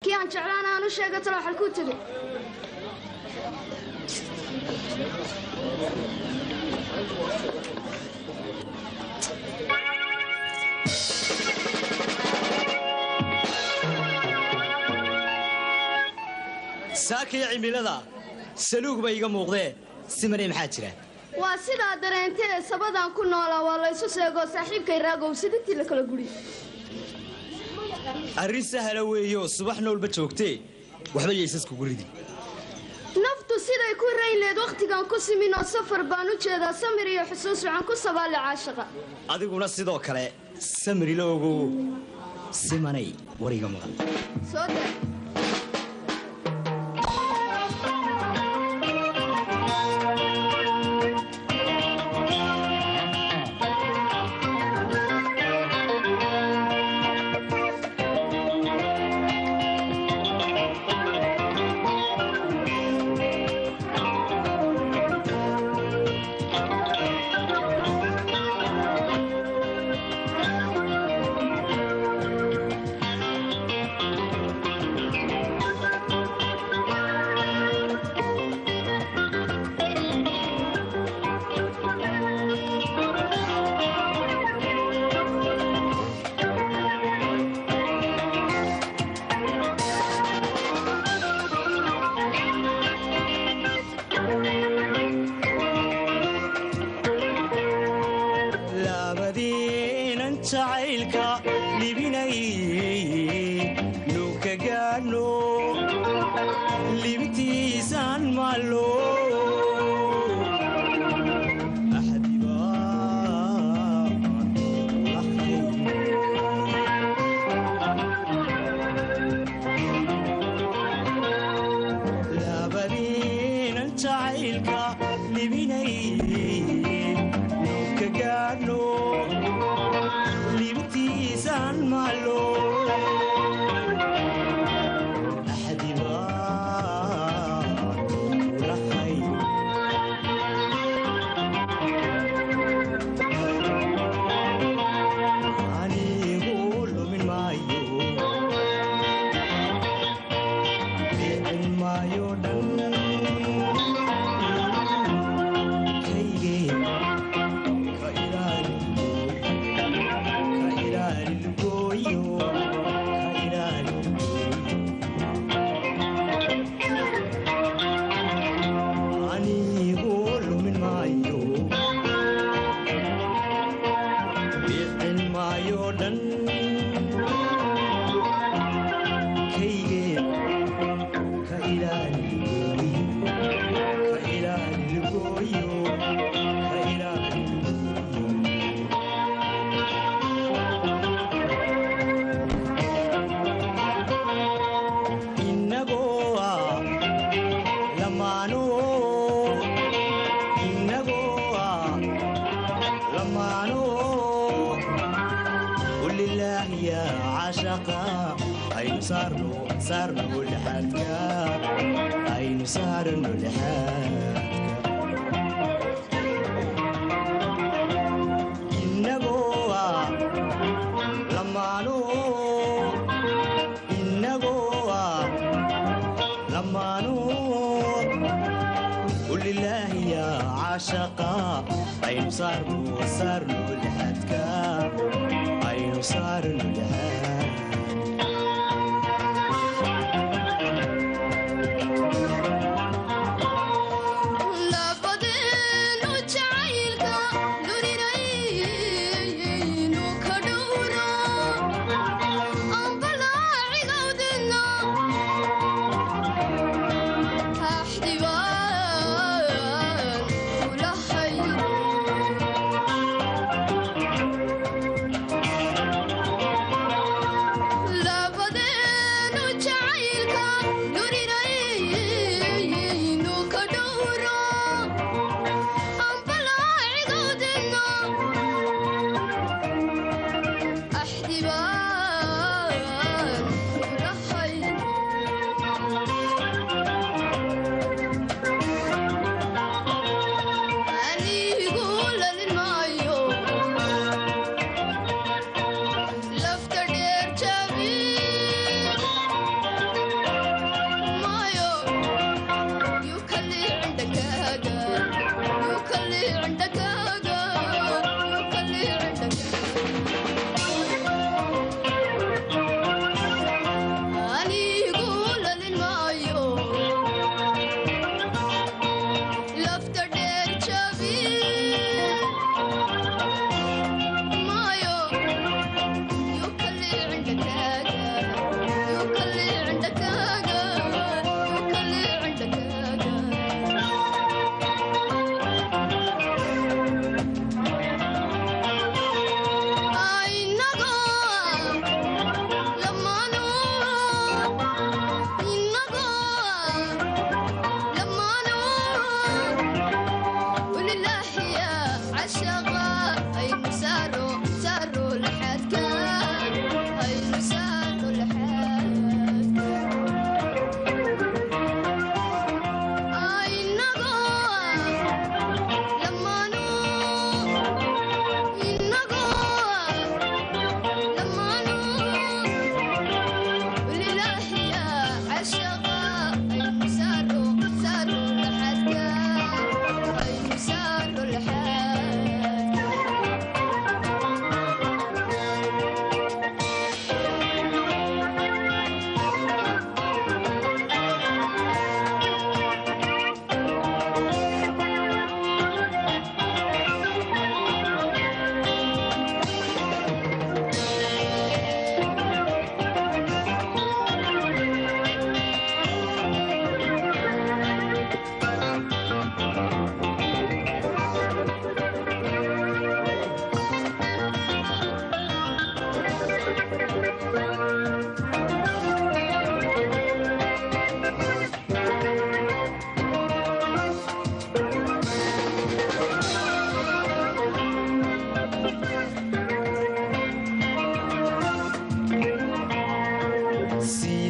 كيان جعلان أنا شيء قلت له الكوتري ساكي عميلة سلوك بيجا موقع سمرين حاجرة واسيدا درنتي سبادان كنا ولا يسوع سيجو صاحب كيراجو سيدتي لك الجوري الرئيس هلويو صباح نول بتشوكتي وحبا يسسكو جوريدي نفتو سيدا يكون ريل وقت كان كوسي من السفر بانو كذا سمري حسوس عن كوسا بالعاشقة هذا قلنا سيدا كله سمري لوجو سماني وريجا مغل صوتك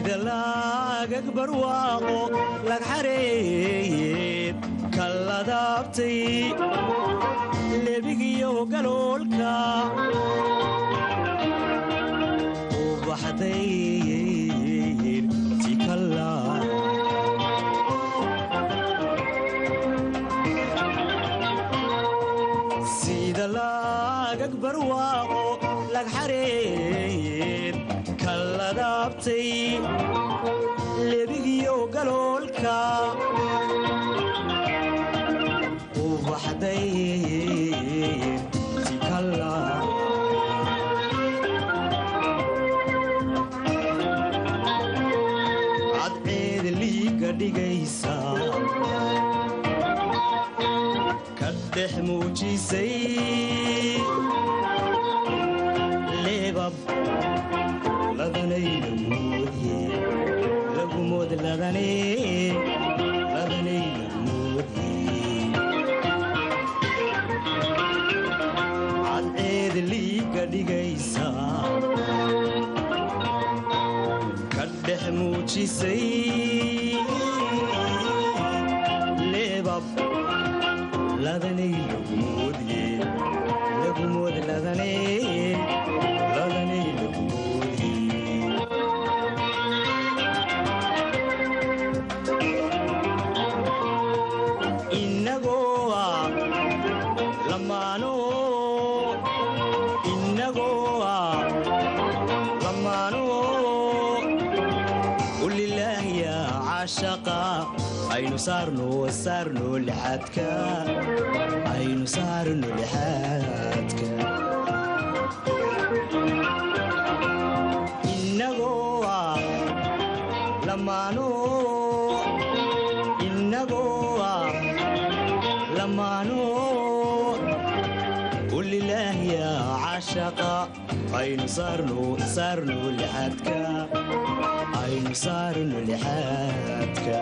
sida laagag barwaaqo lag xareeyed kalladaabtay lebigiyo galoolka u baxday tikalla sida laagag barwaaqo lag xareeyed kalladaabtay lebigiyo galoolka u baxday tikalla cadceed liiga dhigaysa ka dhex muujisay leebab ladanay lagumood ladanay cadceed liiga dhigaysa ka dhex muujisay leebab ladanay lagumood ladanay aynu saarno lixaadka aynu saarno lixaadka innagoo lamaano ulilaahiya cashaqa aynu saarno lixaadka aynu saarno lixaadka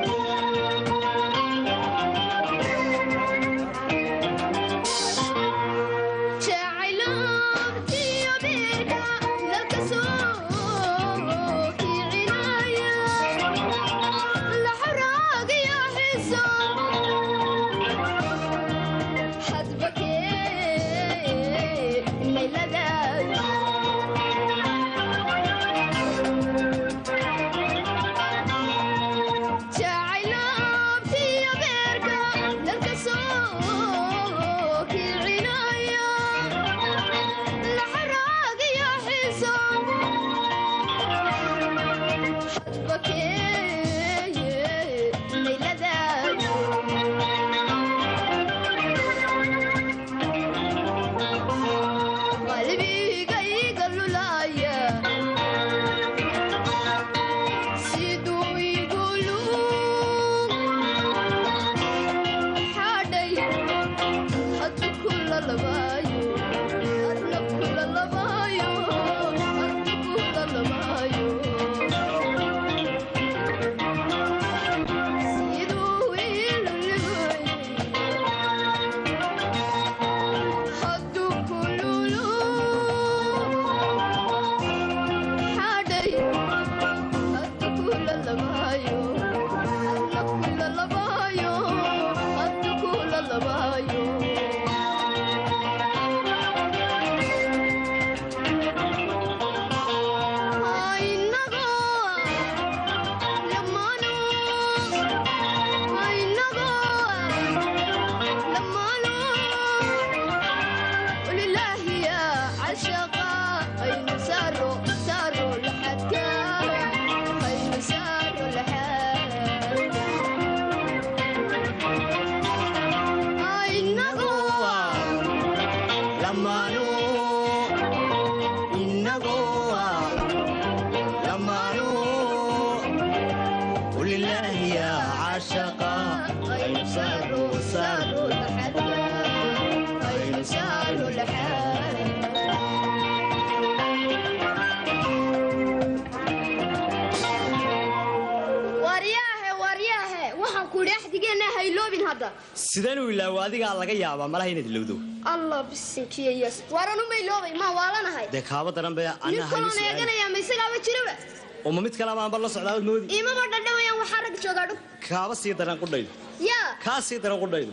sideen u ilaawo adigaa laga yaabaa malaha inaad ilowdo allah bisinkiiyas waranu ma iloobay ma waalanahay dee kaaba daran bay ninkan eeganaya ma isagaaba jiraba وما ميت كلام عن بالله صعد المودي إيه ما بدنا ويا وحرك جوجادو كابس يدران قديد يا كاس يدران قديد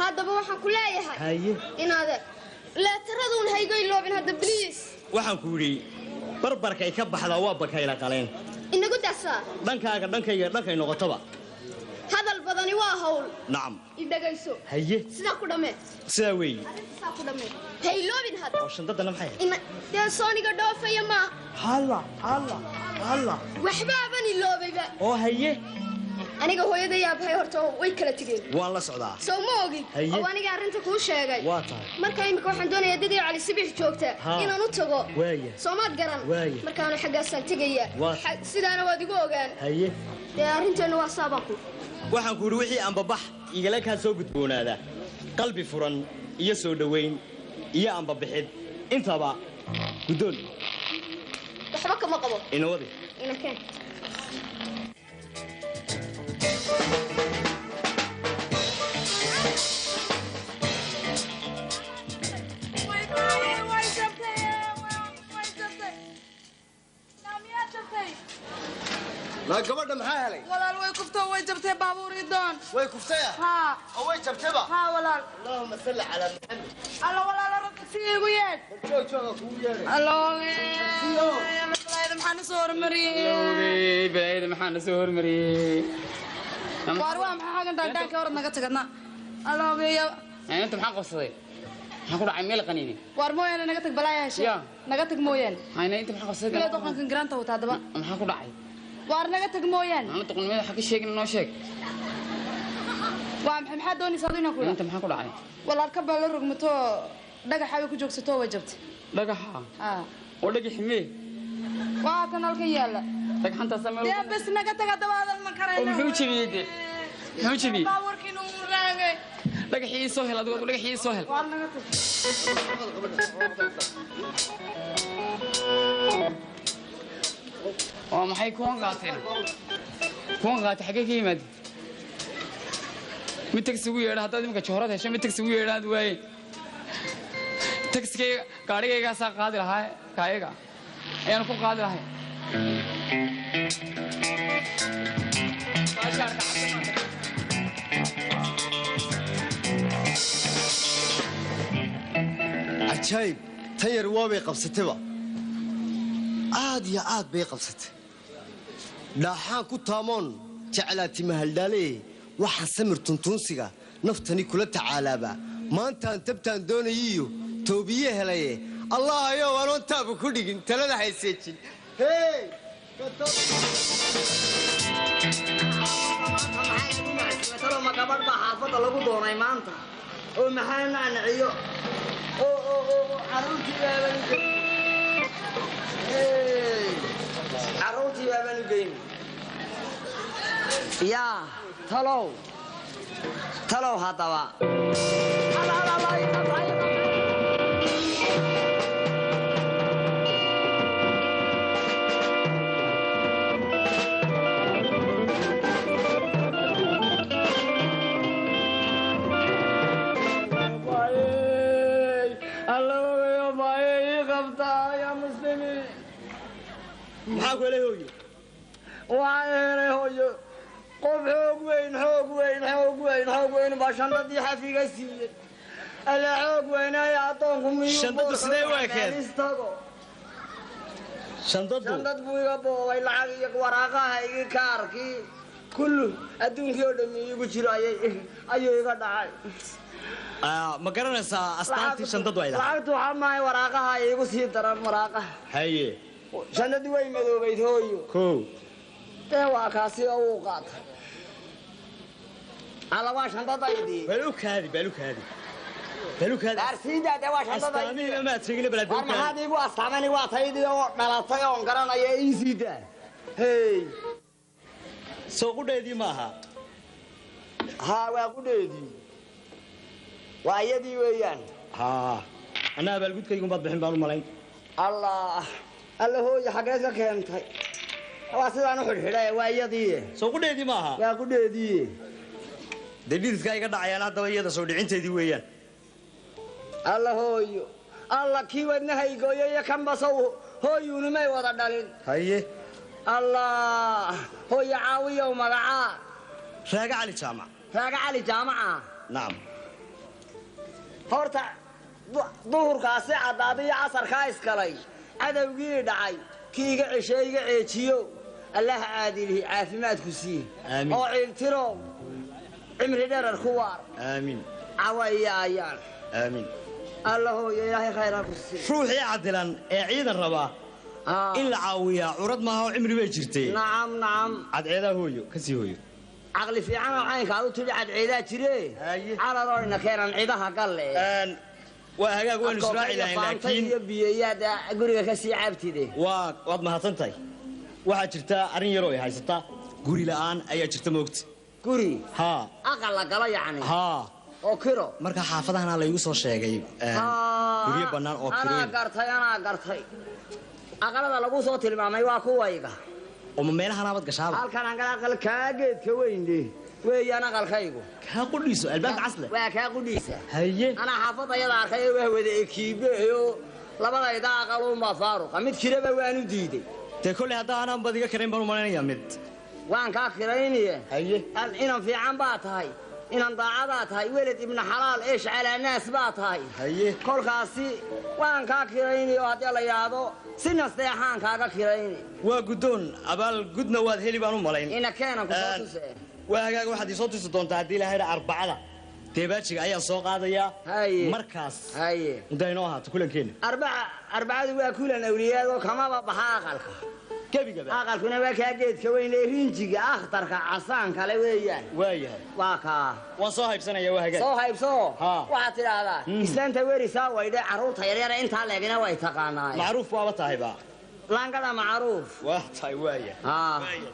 هذا بوحنا كلها يا هاي إن هذا لا تردون هاي لوبين هذا بليز waxaan ku yiri barbarka ay ka baxda waa bakayla qaleen inagu dasa dhankayga noqotaba hadal badani waa hawl naam idagayso haye sida ku dhamee sida weey sida ku dhamee hay loobin hada oo shandadana maxay ina sooniga dhoofaya ma hala waxba bani loobayba oo haye aniga hooyada yaabhay horta way kala tigeen waan la socdaa soo ma ogid oo aniga arinta ku sheegay waa tahay marka imika waxaan doonayaa dadii cali sibix joogta inaan u tago Soomaad garan markaan xaggaasaan tagaya sidaana waad igu ogaan haye arrinteena waa saabaqo waxaan ku yiri wixii aan babax igala ka soo gudboonaada qalbi furan iyo soo dhaweyn iyo aan babixid intaba gudoon waxba kama qabo inawadi ina keen لا قبل ما حالي ولا الويكفتة ويجبتها بابور يدون ويكفتها ها ويجبتها ها ولا اللهم صل على محمد الله ولا لا رد فيه وياك الله يا بلايد محن صور مري بلايد محن صور مري واروا ما حاجة دانك ورد نقطة كنا الله يا أنت محن قصدي هاكل عميل قنيني وارموين نقطة بلايا شيء نقطة موين هاي أنت محن قصدي لا دخان كن جرانتا وتعدبا محن عاي وارنقة موين أنا تقول ماذا حكي شيء إنه شيء ومحمد دوني صادينا كله أنت محن عاي والله أركب على الرقم تو دقة حاوي كجوك ستو وجبت دقة ودقة حمي وكان الكيالة دقة حنت سامي يا بس نقطة كده هذا المكان ومحوش بيدي محوش بيدي باور كينو راجع دقة حي سهل أدوات دقة حي سهل ما حي كون قاتين كون قات حقيقي مد متك سوي هذا هذا مك شهرة هشام متك سوي هذا دواي تكس كي गाड़ी का सा काद रहा है खाएगा यार को काद रहा है عجيب تير وابي قبستها عاد يا عاد بي قبست داحان ku taamoon jeclaati mahaldaalay waxa samir tuntunsiga naftani kula tacaalaaba maanta tabtaan doonayiyo toobiye helay allah ayo waran taab ku dhigin talada hayseejin hey ma gabadh baa xaafadda lagu doonay maanta oo maxaa naanaciyo oo caruurtii baaban u geyn yaa talow haddaba maxaa ku helay hooyo waxaa helay hooyo qof xoog weyn baa shandadii xafiga siiyey alla xoog weynaya addoonku miyuu shandadu sidee u ekeen shandad buu iga boobay lacag iyo waraaqaha igi kaarkii kullu adduunkii oo dhammi igu jiro ayuu iga dhacay ma garanaysaa astaantii shandadu ay lahayd lacagtu waxaa maahay waraaqaha igu sii daran waraaqaha haye shandadii way madoobayd hooyo kow dee waa kaasi oo uu qaatay alla waa shandadaydii daarsiida dee waa shandadaydii war maxaad iigu astaamani waa taydii oo dhalatay oon garanaya ii siidaa hey soo qudheedii maaha haa waa qudheedii waa iyadii weeyaan haa anaa abaalgudkaygumaad bixin baan u malayn alla hooyo xaggeed ka keentay waa sidaan u xidhxidhay waa iyadii soo qudheedii maaha waa qudheedii dee dhididka iga dhacayaan haddaba iyada soo dhicinteedii weeyaan alla hooyo alla kii wadnahaygooyo iyo kanbasow hooyuunimay wada dhalin haye الله هو يعاوي ومقعا راجع علي جامع راجع علي جامعة نعم هورتا ظهر كاسي عدادي عصر خايس كلي عدو جي دعي كي عشي عيتيو الله عادله عافمات كسيه آمين oo ciiltiro cimri dheer kuwaar آمين عويا ايان آمين الله يا إلهي خيرك كسيه روحي عدلان عيد الربا إلا عاوية عرض ما هو عمري بيجرتي نعم نعم عد عيدا هويو كسي هويو عقلي في عنا وعينك هذا تبي عد عيدا تري على رأينا خيرا عيدها قال لي وهاجا وين إسرائيل لكن يبي يدا قولي كسي عبتي دي وقد ما هتنتهي waxaa jirta arin yar oo ay haysata guri la'aan ayaa jirta moogta guri ha aqal la gala yaani ha oo kiro marka xaafadahana la igu soo sheegay guri banaan oo kiro ana gartay aqalada lagu soo tilmaamay waa kuwayga oo meelaha nabad gashaaba halkan aan aqal ka geedka weynde weeyaan aqalkaygu ka qudhiiso albaabka casle waa ka qudhiisa haye ana xaafadayada arkay waa wada ekiibeeyo labadayda aqal oo ma faaruq mid kiraba waanu diiday كل هذا أنا بدي أكرم برمانين يمد وان كاكريني هي إن في عم باتهاي إن ضاعات هاي ولد ابن حلال إيش على الناس باتهاي هي كل كاسي وان كاكريني وهذا الله يعضو سنة استيحان كاكريني وجدون أبال جدنا واد هلي بانو ملاين إن كان كوسوس وهاجا واحد يصوت يصدون تعدي له هذا أربعة تباتشي أي سوق هذا يا مركز هاي ودينوها تقولن كين أربعة وكلنا أولياء وكما بحاقلك كبي aqalkuna waa ka geedka weyn ee rinjiga akhtarka casaan kale weeyaan waa ka waan soo haybsanaya waa hagaag soo haybso waxa tiraahdaa islaanta weerisa wayde caruurta yaryar inta leegina way taqaanaa macruuf waa tahayba laangada macruuf waa tahay waaya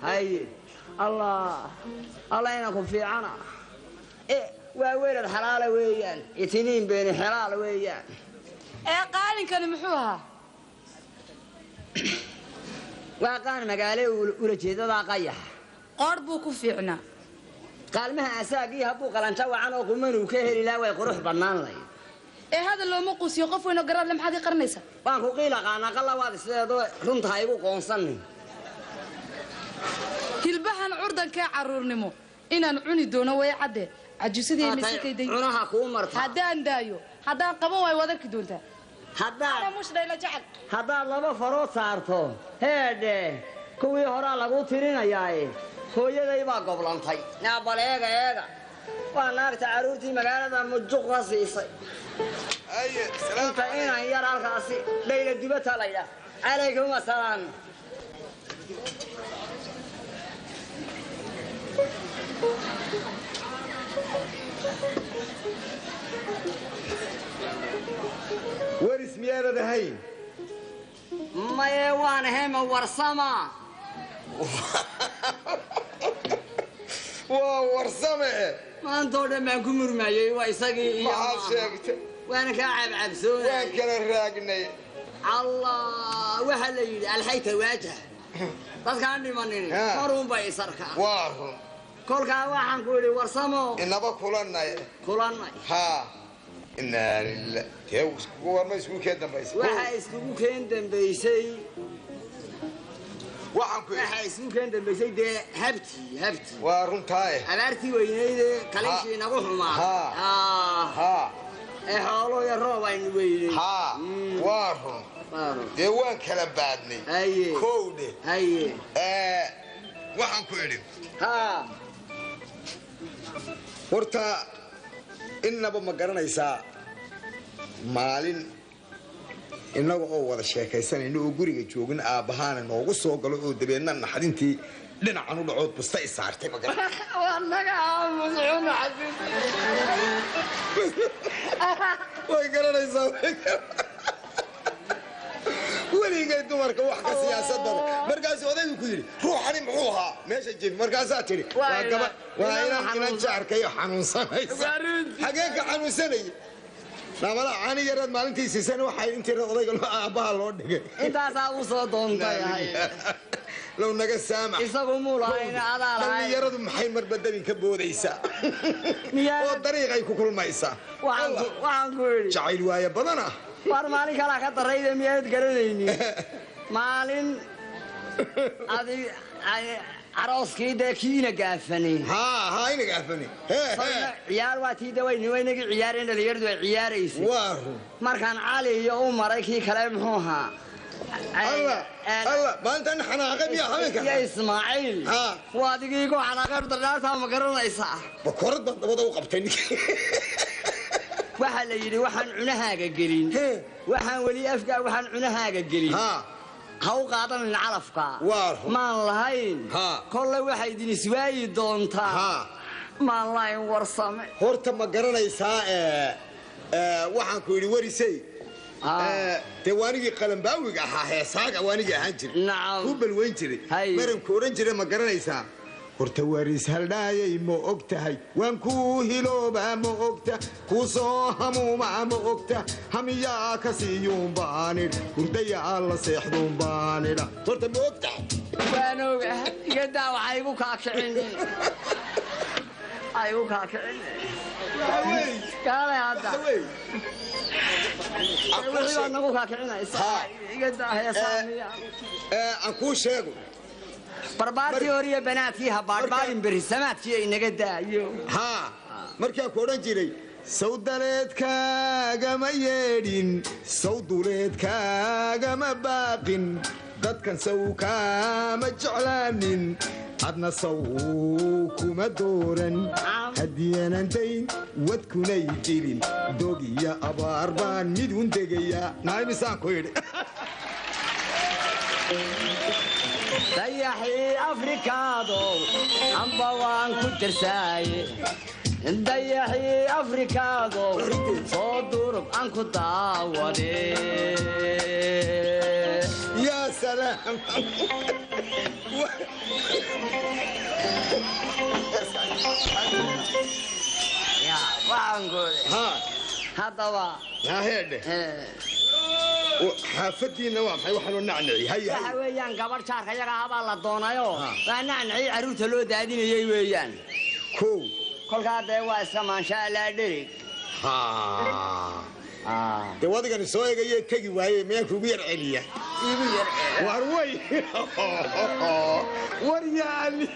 hay Allah ina ku fiicana waa weelad xalaal weeyaan itiniin been xalaal weeyaan qaalinkan muxuu ahaa وقان مقالي ورجيدة قايح قربو كفيعنا قال مها أساقي هبو قلنشا وعنو قمن وكهري لا ويقروح بنان لي هذا اللي مقوس يقف وينو قرار لم حد يقرنيسا وانكو قيلة قانا قال الله وادي سيدو رنت هايبو قونصني كلبهان عرضا كعرور نمو إنا نعوني دونا ويعدي عجوسيدي مسيكي دي عنوها كومرتا هدان دايو هدان قبوا ويوذك دونتا هذا مش دايلا جعل هذا لما فرو صارتو هيدا كوي هورا لغو تيرين اياي هويداي با قبلانتاي نا بليغا ايغا وانا تعرورتي مغالدا مجوق راسيسay اي سلام انت انا يا رالكاسي ليله دبتا ليلا عليكم السلام ورث ميادة هين ما يوان هم ورسما ورسما ما انتو دم كمر معي ويسقي ما عاشقت وانا كعب عبسون وين كان الراقني الله وهلي الحيت واجه بس كان لي مني قرون باي سركا وارهم كل كا waxaan ku yiri warsamo inaba kulanay ha inna lillahi teew isku warma isku keen dambaysay waxa isku keen dambaysay waxa isku keen dambaysay de habti waa runtaay abaartii weyneeyde kaliishii nagu xumaa ha xoolo yar roob aynu weynay ha waa run dee waan kala baadnay koowde waxaan ku idhi horta innaba ma garanaysaa maalin innaga oo wada sheekaysanayno oo guriga joogin aabbahaana noogu soo galo oo dabeedna naxdintii dhinacan u dhacood busta i saartay ma way garanaysaa weligay dumarka wax ka siyaasadada markaas odaygu ku yidhi ruuxani muxuu ahaa meesha jif markaasaa tidhi waa inan jaarkayo xanuunsanaysa xageen ka xanuunsanaya namala caani yaraad maalintii siisana waxay intii odayga aabbaha loo dhigay intaasaa u soo doontay low naga saamax isagu muu lahayn adaa lahayn dhallinyaradu maxay marba dabin ka boodaysaa oo dariiqay ku kulmaysaa waxaan ku yidhi jacayl waaya badana war maalin kalaa ka darayda miyaad garanaynin maalin هذه عروسكي ده كينا قافني ها هاي نقافني عيار واتي دويني وينك عيارين اللي يردوا عياريسي وارو مركان علي يا مريكي كلامها الله ما انت حناقب يا حبيبي يا اسماعيل ها وادقيقو حناقب دلاتها ما قرنيسا بكرد بدا وقبتني waxaa la yidhi waxaan cunahaaga gelin waxaan weli afkaa waxaan cunahaaga gelin ha u qaadanin calafka maan lahayn kollay waxay idin iswaayi doontaa maan lahayn warsame horta ma garanaysaa waxaan ku yidhi warisay dee waanigii qalanbaawiga ahaa heesaaga waanigii ahaan jiray ku balweyn jiray maranku odhan jiray ma garanaysaa horta waris haldhaayay ma og tahay waan kuu hiloobaa ma ogta kuu soo hamuumaa ma ogta hamiyaa ka siiyuun baanidh hurdayaa la seexduun baanidha horta ma og tahay waan ogaha igadaa waxaa igu kaakicin igu kaakicin kaalay hadda wixii baad nagu kaakicinaysaa igadaa heesaamiya aan kuu sheego barbaartii horiyo banaadkii ha baadhbaadhin berisamaadkii ay naga daayo haa markaan ku odhan jiray sawdaleedkaagama yeedhin sawduleedkaagama baaqin dadkan saw kaama jeclaanin adna saw kuma dooran haddiyaanan dayn wadkunay jirin dog iyo abaar baan mid un degayaa naaymisaan ku yidhi dayaxii afrikaado amba waan ku tirsaaye dayaxii afrikaado soo durub aan ku daawade yaa salaam waxaan goode haddaba heedhe xaafadiina waa maxay waxaanoo nacnaci waxa weeyaan gabar jaarka yaga habaa la doonayo waa nacnaci carruurta loo daadinayay weeyaan kow kolkaa dee waa iska maansha allaa dherig dee wadigani soo egaye tegi waaye miyaan kugu yar celiya igu yar war way war yaali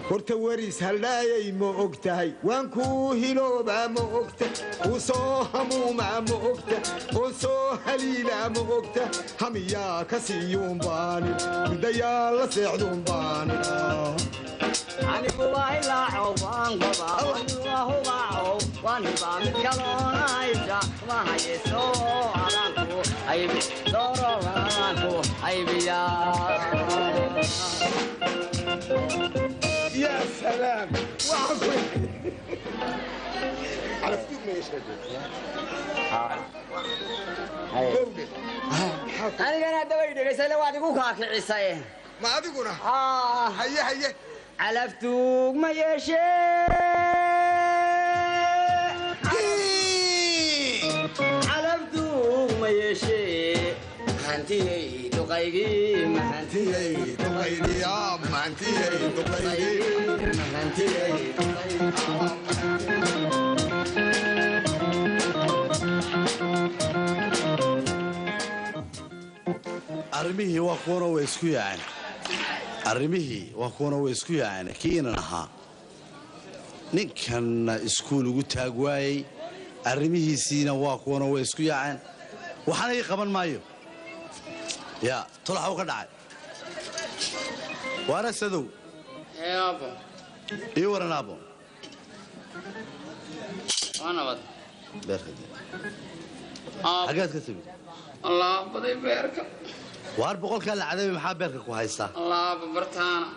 horta waris haldhaayay ma og tahay waan kuu hiloobaa ma ogta kuu soo hamuumaa ma ogta oo soo haliilaa ma ogta hamiyaa ka siiyuun baanid hurdayaa la seexduun baanid anigu waa ilaaco waan gobaa waa hubaaco waan hibaa mid kaloonaysa ma hayeso adaanku aybi dooro adaanku aybiyaa يا سلام وعفوا على فيك ما يشهد أنا دوي دقيسة وادي كوكا كعيسى ما أدقنا هيا هيا علفتوك ما يشي علفتوك ما يشي هانتي دقيقي ما هانتي دقيقي يا ما هانتي دقيقي ما هانتي arrimihii waa kuwana way isku yaaceen arrimihii waa kuwana way isku yaaceen kiinan ahaa ninkanna iskuul ugu taag waayey arrimihiisiina waa kuwana way isku yaaceen waxaana ii qaban maayo yaa tolaxuu ka dhacay waana sadow aabo ii waran aabo waa nabad beerka xaggaad ka timi allah baday beerka waar boqolkaa la cadabi maxaa beerka ku haystaa allah bartaana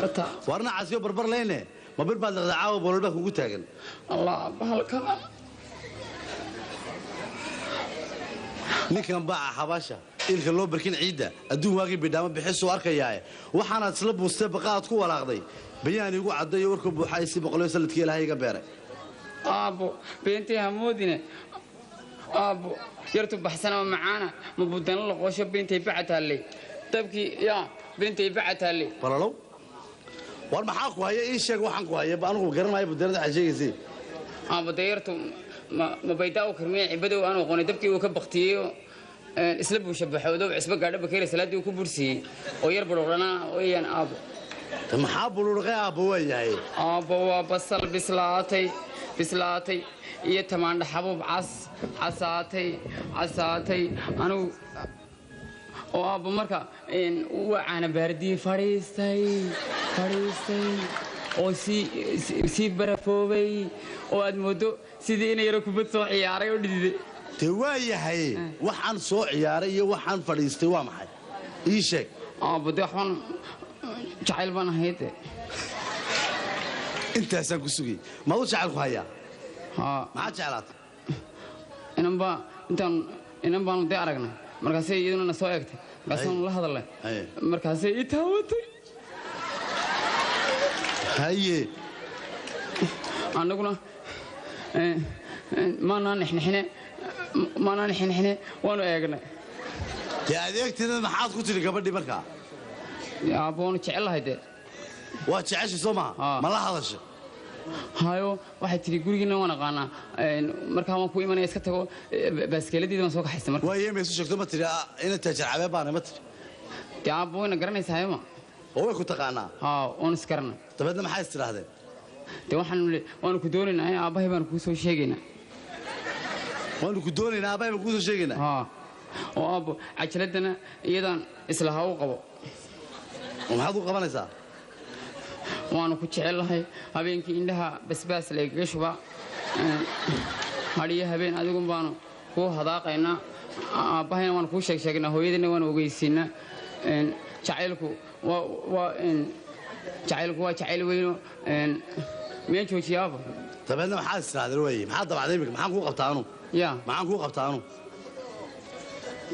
barta waarna casiyo barbar leyne ma bir baad laqda caawa bololba kugu taagan allah bahalka ninkan baaca xabaasha ilka loo barkin ciidda adduun waagii bidhaamo bixisuu arkayaae waxaanaad isla buustee baqaad ku walaaqday bayaan igu caddayo warku buuxay si boqolyo sanadkii ilaahay iga beeray aabbo beentii hamoodine aabbo yartu baxsan oo macaana ma budana la qoosho beentay bacataalle dabkii yaa beentay bacataalle balalow war maxaa ku haya ii sheeg waxaan ku haya anigu garanayo budanada waxaa sheegaysay aabbo dee yartu ma baydaa u karmee cibadow aan aqoonay dabkii uu ka baktiyey isla buu shabaxoodo cisba gaadho bakeeri salaadii uu ku bursiyey oo yar budhurana weeyaan aabbo maxaa bulurqay aabbo waayahay aabbo waa basal bislaatay iyo tamaandha xabuub casaatay anigu oo aabbo marka waa caana baardiyey fadhiistay oo sii barafoobay oo aad moodo sidii ina yaro kubad soo ciyaaray oo dhididay dee waa yahay waxaan soo ciyaaray iyo waxaan fadhiistay waa maxay ii sheeg aabbo dee waxbaan jacayl baan ahayd intaasaan ku sugay maadu jacaylku hayaa maxaad jeclaatay inan baanu dee aragnay markaasay iyaduna na soo eegtay markaasaanu la hadalnay markaasay ii taawatay haye annaguna maanaa nixnixine waanu eegnay dee adeegteeda maxaad ku tidhi gabadhii markaa aabbo waanu jecel lahay dee waa jeceshay soo maha ma la hadashay hayo waxay tidhi gurigiina waan aqaanaa markaa waan ku imanaya iska tago baaskeeladiida waan soo kaxaystay marka waaye ma isu sheegto ma tidhi ina taajar cabeen baana ma tidhi dee aabbo wayna garanaysaa hayma oo way ku taqaanaa waanu isgaranay dabeedna maxay is tidhaahdeen dee waanu ku doonaynaa aabbahay baanu kuu soo sheegaynaa waanu ku doonaynaa aabbahay baan kuu soo sheegaynaa oo aabbo cajaladana iyadaan islaha u qabo maxaad u qabanaysaa waanu ku jecellahay habeenkii indhaha basbaas laygaga shubaa hadhiyo habeen adigun baanu kuu hadaaqaynaa aabbahayna waanu kuu sheegnaa hooyadina waanu ogeysiinaa jacaylku waa jacayl weyno miyaan joojiyaaba dabeedna maxaad istirahdeen waaye maxaad dabacday imika maxaan kuu qabtaa anu maxaan kuu qabtaa anu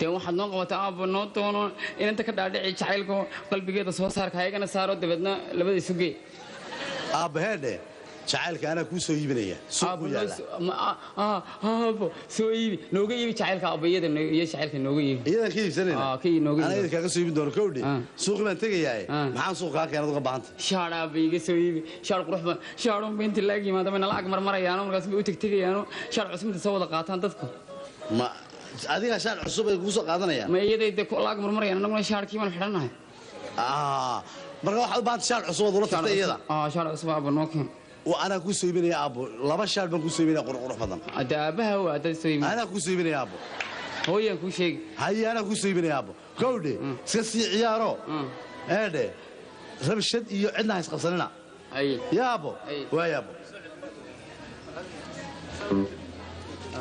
dee waxaad noo qabataa aabba noo doono inanta ka dhaadhici jacaylka qalbigeeda soo saarka ayagana saaro dabeedna labada isugee aabba heedhe jacaylka anaa kuu soo iibinaya aabbo soo iibi nooga iibi jacaylka aabba iyo jacaylka nooga iibi iyadan ka iibsanayna anaa kaaga soo iibin doono kowdhe suuqi baan tegayaaye maxaan suuq kaa keenad uga baahantay shaar aabba iga soo iibi shaar qurux badan shaarun ba inta laag yimaada bayna lacag marmarayaano markaas bay u tegtegayaano shaar cusub inta soo wada qaataan dadku ma adiga shaar cusub ay kugu soo qaadanayaan ma iyaday dee laag marmarayaan annaguna shaarkii baan xidhannahay marka waxaad u baahantay shaar cusub ood ula tagtay iyada shaar cusub aabba noo keen anaa kuu soo iibinaya aabbo laba shaar baan kuu soo iibinaya qurux badan hadda aabbaha waa dad soo iibinaya anaa kuu soo iibinaya aabbo hooyaan kuu sheegi haye anaa kuu soo iibinaya aabbo kowdhe iska sii ciyaaro eedhe rabshad iyo cidna ha isqabsanina yaa aabbo waaya aabbo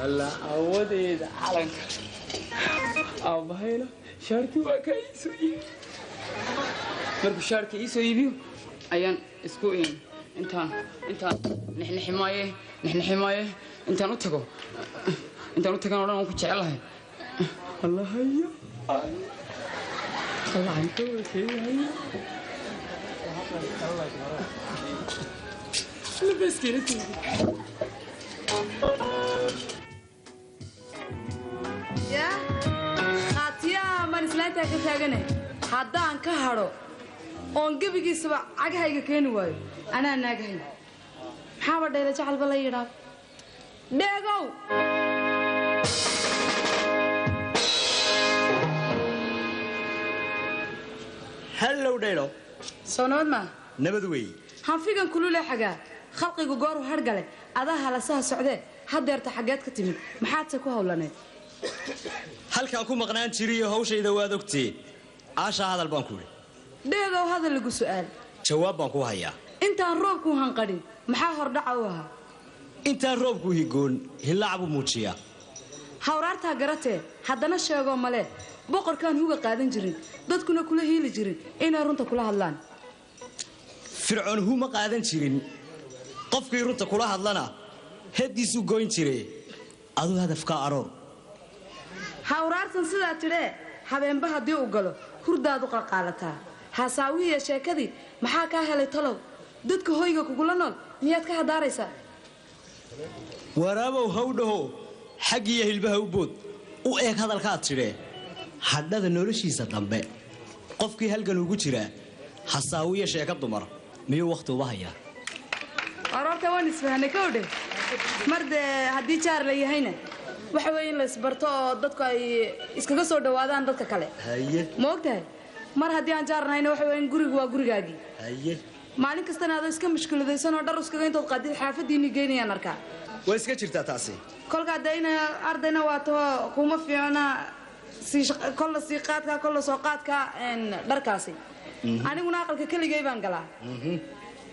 alla awadeeda calanka aabbahayna shaarkii waa kaa ii soo iibi markuu shaarka ii soo iibiyo ayaan isku intaan nixnixi maaye intaan u tagan oo dhan waan ku jecelahay allahaya qaatiyaha maan islaantaa ka taagane haddaan ka hadho oon gebigiisaba cagahayga keeni waayo anaa naagahay maxaaba dhayla jacalba la yidhaah dheegow hallow dhaylo soo nabad maa nabad weeye hanfigan kulule xagaa khalqigu gooru hargale adaa halasaha socdee haddeerta xaggeed ka timid maxaadse ku hawlaneed halkaan ku maqnaan jiriyo hawshayda waad ogtee aashaa hadal baan ku idhi dheegow hadal lagu su'aal jawaab baan ku hayaa intaan roobkuu hanqadhin maxaa hordhaca u ahaa intaan roobku higoon hillaac buu muujiyaa hawraartaa garatee haddana sheegoo male boqorkaan huga qaadan jirin dadkuna kula hiili jirin inay runta kula hadlaan fircoon huma qaadan jirin qofkii runta kula hadlana heeddiisuu goyn jire aduu hadafkaa aroor hawraartan sidaa tidhee habeenba haddii u galo hurdaadu qalqaalataa hasaawihiiyo sheekadii maxaa kaa helay talow dadka hoyga kugula nool miyaad ka hadaaraysaa waraabow hawdhaho xaggiiyo hilbaha u bood u eeg hadalkaad tidhee hadhada noloshiisa dambe qofkii halgan ugu jiraa hasaawiyo sheeka dumar miyuu wakhti uba hayaa aroorta waan isfahanay kowdhe mar dee haddii jaar la yahayna waxa weeye in la isbarto oo dadku ay iskaga soo dhawaadaan dadka kale haye ma ogtahay mar haddii aan jaarnayna waxa weeye gurigu waa gurigaagii haye maalin kastana aad iska mushkiladaysan oo dhar iskaga intood qaadid xaafadiinni geynayaan arkaa way iska jirtaa taasi kolkaa dayna ardayna waa too kuma fiicna kolla sii qaadka kolla soo qaadka dharkaasi aniguna aqalka keligay baan galaa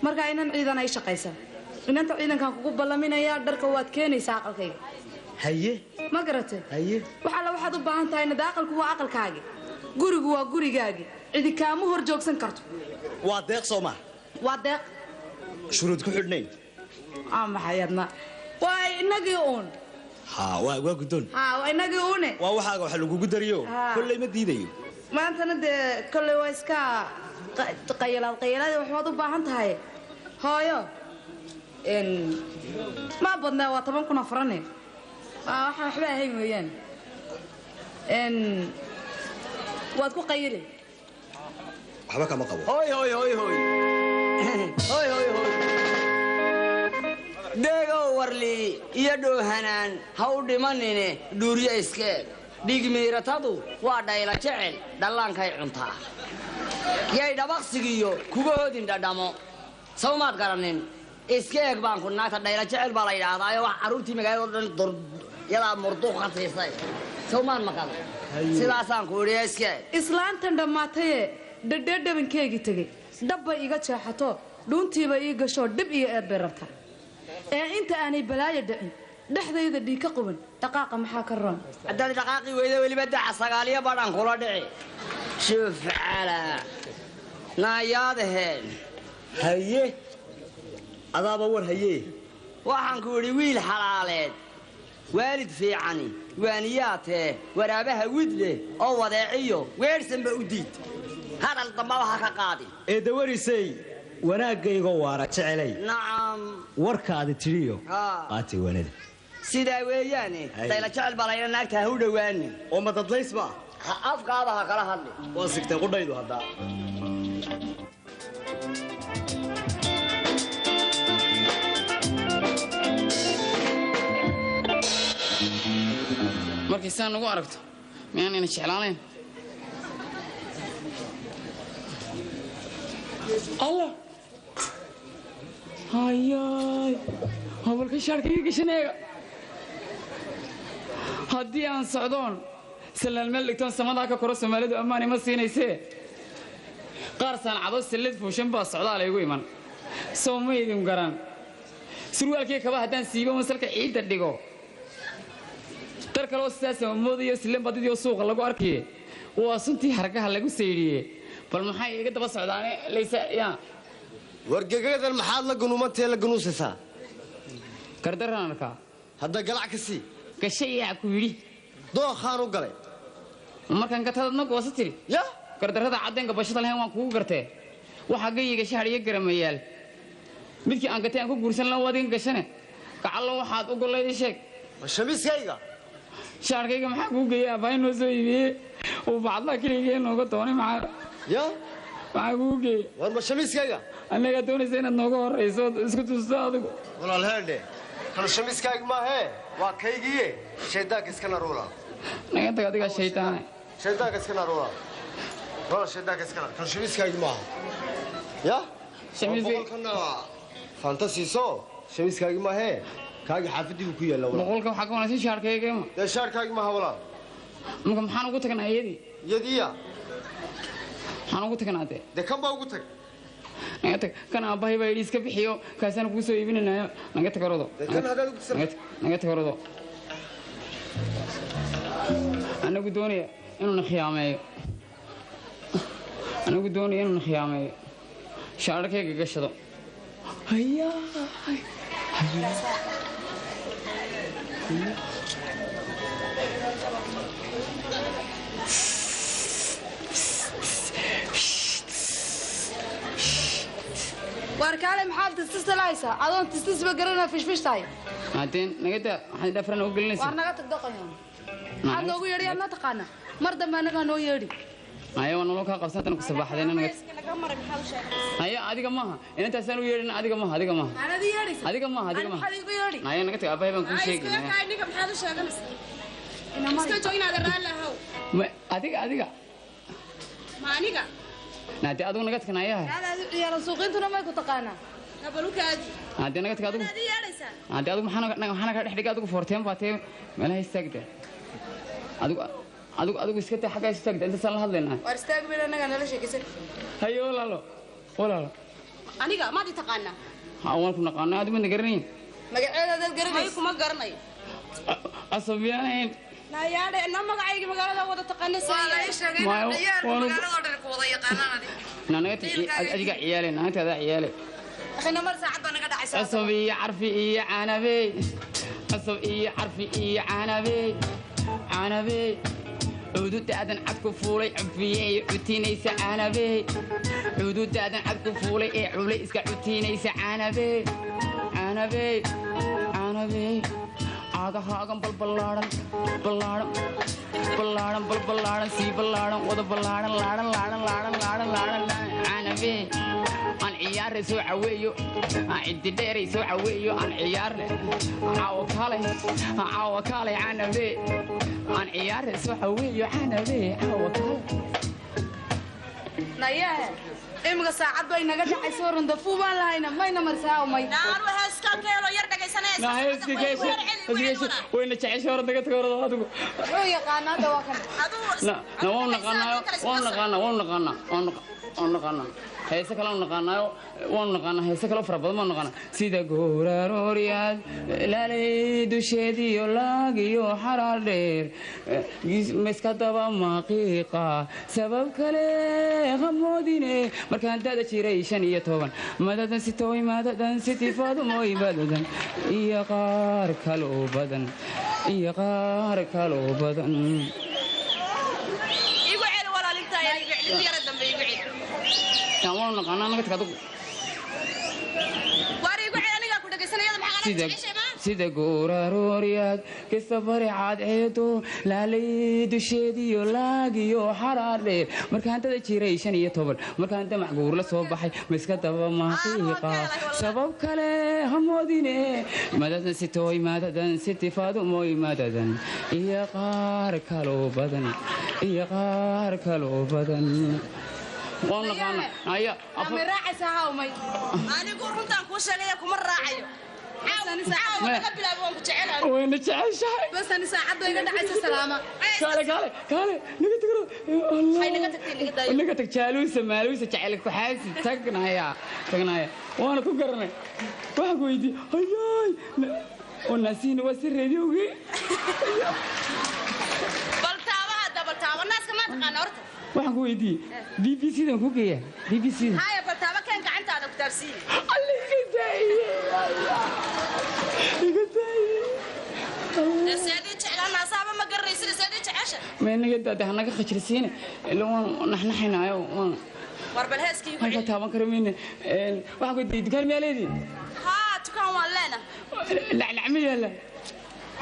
markaa inan ciidan ay shaqaysan inanta ciidankan kugu ballaminaya dharka waad keenaysaa aqalkayga haye ma garatay haye waxaala waxaad u baahan tahay nada aqalku waa aqalkaagi gurigu waa gurigaagi cidi kaamu hor joogsan karto waa deeq Soomaa waa deeq shuruud ku xidhnayn maxayadna waa inagii uun waa guddoon waa inagii uune waa waxaaga wax lagugu dariyo kolley ma diidayo maantana dee kolley waa iska qayalaad waxbaad u baahan tahay hooyo ma badnaa waa 10 kun afrane waxaan waxba ahayn weeyaan waad ku qayili waxba kama qabo hooy deegow warli iyo dhoohanaan ha u dhimanine dhuuriyo iskeed dhigmiiratadu waa dhayla jecel dhallaankay cuntaa yay dhabaqsigiyo kuga hodin dhadhamo sawmaad garanin iska eeg baan ku naagta dhayla jecel baa la yidhaahdaayo wax carruurtii magaalada oo dhan yadaa murduuq ka siisay sawmaan maqal sidaasaan ku idhi iska eeg islaantan dhammaataye dhadhabankeegii tegey dhabbay iga jeexato dhuuntiiba ii gashoo dhib iyo eed bay rabtaa ee inta aanay balaayo dhicin dhexdayda dhiig ka quban dhaqaaqa maxaa ka roon haddaad dhaqaaqi weyda weliba daca sagaaliyo badhan kula dhici shuf calaa naayaadaheen haye adaaba war haye waxaan ku idhi wiil xalaaleed waalid fiicani waaniyaatee waraabaha widle oo wadeeciyo weersanba u diid hadal damba waxa ka qaadi eedawarisay wanaagaygo waara jecelay nacam warkaadi tiriyo qaati wanada sidaa weeyaane dayla jecel baa layna naagta ha u dhowaanin oo madadlaysba afkaada ha kala hadli waa sigtay qudhaydu haddaa markii saan nagu aragto miyaan ina jeclaanayn allah hayaay hobalka shaarkaiga gashaneega haddii aan socdoon sallaal meel dhigtoon samadaa ka koro soomaalidu ammaan ima siinaysee qaar saancado sallad fuushan baa socdaa laygu iman soo ma idin garan surwaalkii kaba haddaan siibo masalka ciidda dhigo dar kaleoo sidaasa moodayo sillan badidii suuqa lagu arkaye waa suntii hargaha lagu saydhiye bal maxay iga daba socdaane laysa yaa wargagadan maxaad la gunuumantee la gunuusaysaa gardaraan arkaa hadda galac ka sii gashayaa ku yidhi dookhaan u galay markaan gatadadna goosa tiri ya gardarrada caddeenka bashada lahayn waan kugu gartee waxaa gayiga shahar iyo garamayaal midkii aan gatay aan ku guursan la waadiga gashane gacallo waxaad u gollay ii sheeg shamiiskayga shaarkayga maxaa kuu geeyey aabbahay noo soo iibiyey uu bacadlaa keligee nooga doonay ya maxaa kuu geeyey war ma shamiiskayga annagaa doonaysa inaad nooga horrayso isku tusto adigu walaal heedhe kan shamiiskayga maahee waa kaygiiye shaydaanka iska naruula naga tag adigaa shaydaane shaydaanka iska naruula walaal shaydaanka iska naruula kan shamiiskayga maaha ya boqolkana fantasiiso shamiiskayga maahee kaagi xaafadiibu ku yaalla walaal boqolka waxaa ka wanaagsan shaarkaygeema dee shaarkayga maaha walaal marka maxaan ugu tagnaa iyadii iyadiiya maxaan ugu tagnaa dee dee kan baa ugu tag naga tag kan aabbahay baa yidhi iska bixiyo kaasaan kuu soo iibinanayo naga tag orodo naga tag orodo anagu doonaya inuuna khiyaameeyo shaararkayga gashado hayaay warkaale maxaad tistista lahaysaa adoon tistisba garanaa fishfish tahay haddeen nagada waxaad dhafrana u gelinaysaa waar naga tag doqayo maxaad noogu yeedhi aad ma taqaana mar dambe annagaa noo yeedhi haya waa nolol kaa qabsatan ku sabaxdeen haya adiga maaha inantaasaan u yeedhin adiga maaha adiga maaha anadi yeedhaysa adiga maaha adiga maaha maxaad igu yeedhi haya naga tag aabbahay baan kuu sheegi ninka maxaad u sheeganaysaa iska joogna adeeraan lahaw ma adiga ma aniga naadi adigu naga tagnayaa aad ciyaar suuqintuna ma ku taqaana nabalukaadi naadi naga tag adigu naadi yeelaysa naadi adigu maxana ka dhex adigu foorteen baatee meelaha istaagda adigu iska taa xagga istaagda inta san la hadlaynaa war istaag bila naga nala sheekaysan hayo walaalo aniga ma di taqaana waan ku naqaanaa adigu ma garanayn magaceeda dad garanay kuma garanay asabiyaan nayaade na magacayga magaalada wada taqaanay waa ay sheegay magaalada dhan ku wada yaqaanaan naanagta adiga ciyaale naantada ciyaale akhina mar saacad baa naga dhacaysa asabiya carfi iyo canabey asab iyo carfi iyo canabey cududaadan cad ku fuulay cufiyey cutiinaysa canabey cududaadan cad ku fuulay ee culay iska cutiinaysa canabey caagahaagan balballaaran sii ballaaran wada ballaaran laaran canabey aan ciyaarre soo caweeyo aan cididheeray soo caweeyo aan ciyaarle caawa kaalay canabey aan ciyaarre soo caweeyo canabey caawa kaalay nayaa imika saacad bay naga dhacayso runda fuubaan lahayna mayna marsaa may naan waxa iska keelo yar dhagaysanaysa wayna jeceshay hore daga tago hore adigu oo yaqaanaa dawaakan waan naqaanaa heese kale waan naqaanaa heese kale fara badan waan naqaanaa sida goorarooryaad laalay dusheediyo laagiyo xaraar dheer miska daba maqiiqa sabab kale qamoodine markaan dada jiray 15 madadan sitooy madadan sitifadu mooy badadan iyo qaar kale oo badan igu ceel walaalintaay igu ceel yara dambe igu ceel waan naqaanaa naga tagad warigu ceel aniga ku dhageysanayada maxaa sida goorarooryaad kasafari caadceedo laalay dusheediyo laagiyo xaraar dheer markaan dada jiray 15 markaan damac guur la soo baxay miska daba maqiiqa sabab kale hamoodine madadan sitooy madadan sitifaadu mooy madadan iyo qaar kaloo badan waan naqaana aya ama raacaysa hawmay anigu runtaan ku sheegay kuma raacayo وين جعشها بس أنا ساعد وين قاعد سلامة كالي نقدر الله نقدر جالوسة مالوسة جعلك حاسس تقنايا وانا كقرنا واحد ويدي هياي والناسين وسر راديوي بلتابة الناس كمان تقنا ورث واحد ويدي بي سي ده كوكيا بي سي هاي بلتابة كان قاعد على كتابسين الله يجزاي سيدي تعلنا صعبة ما قرر يصير سيدي تعيش ما نقدر ده هناك خشرسين اللي هو نحن حنا وربلهاس كيف هاي تابان كرمين واحد ودي تكلم يا ليدي ها تكون ولانا لا عمي لا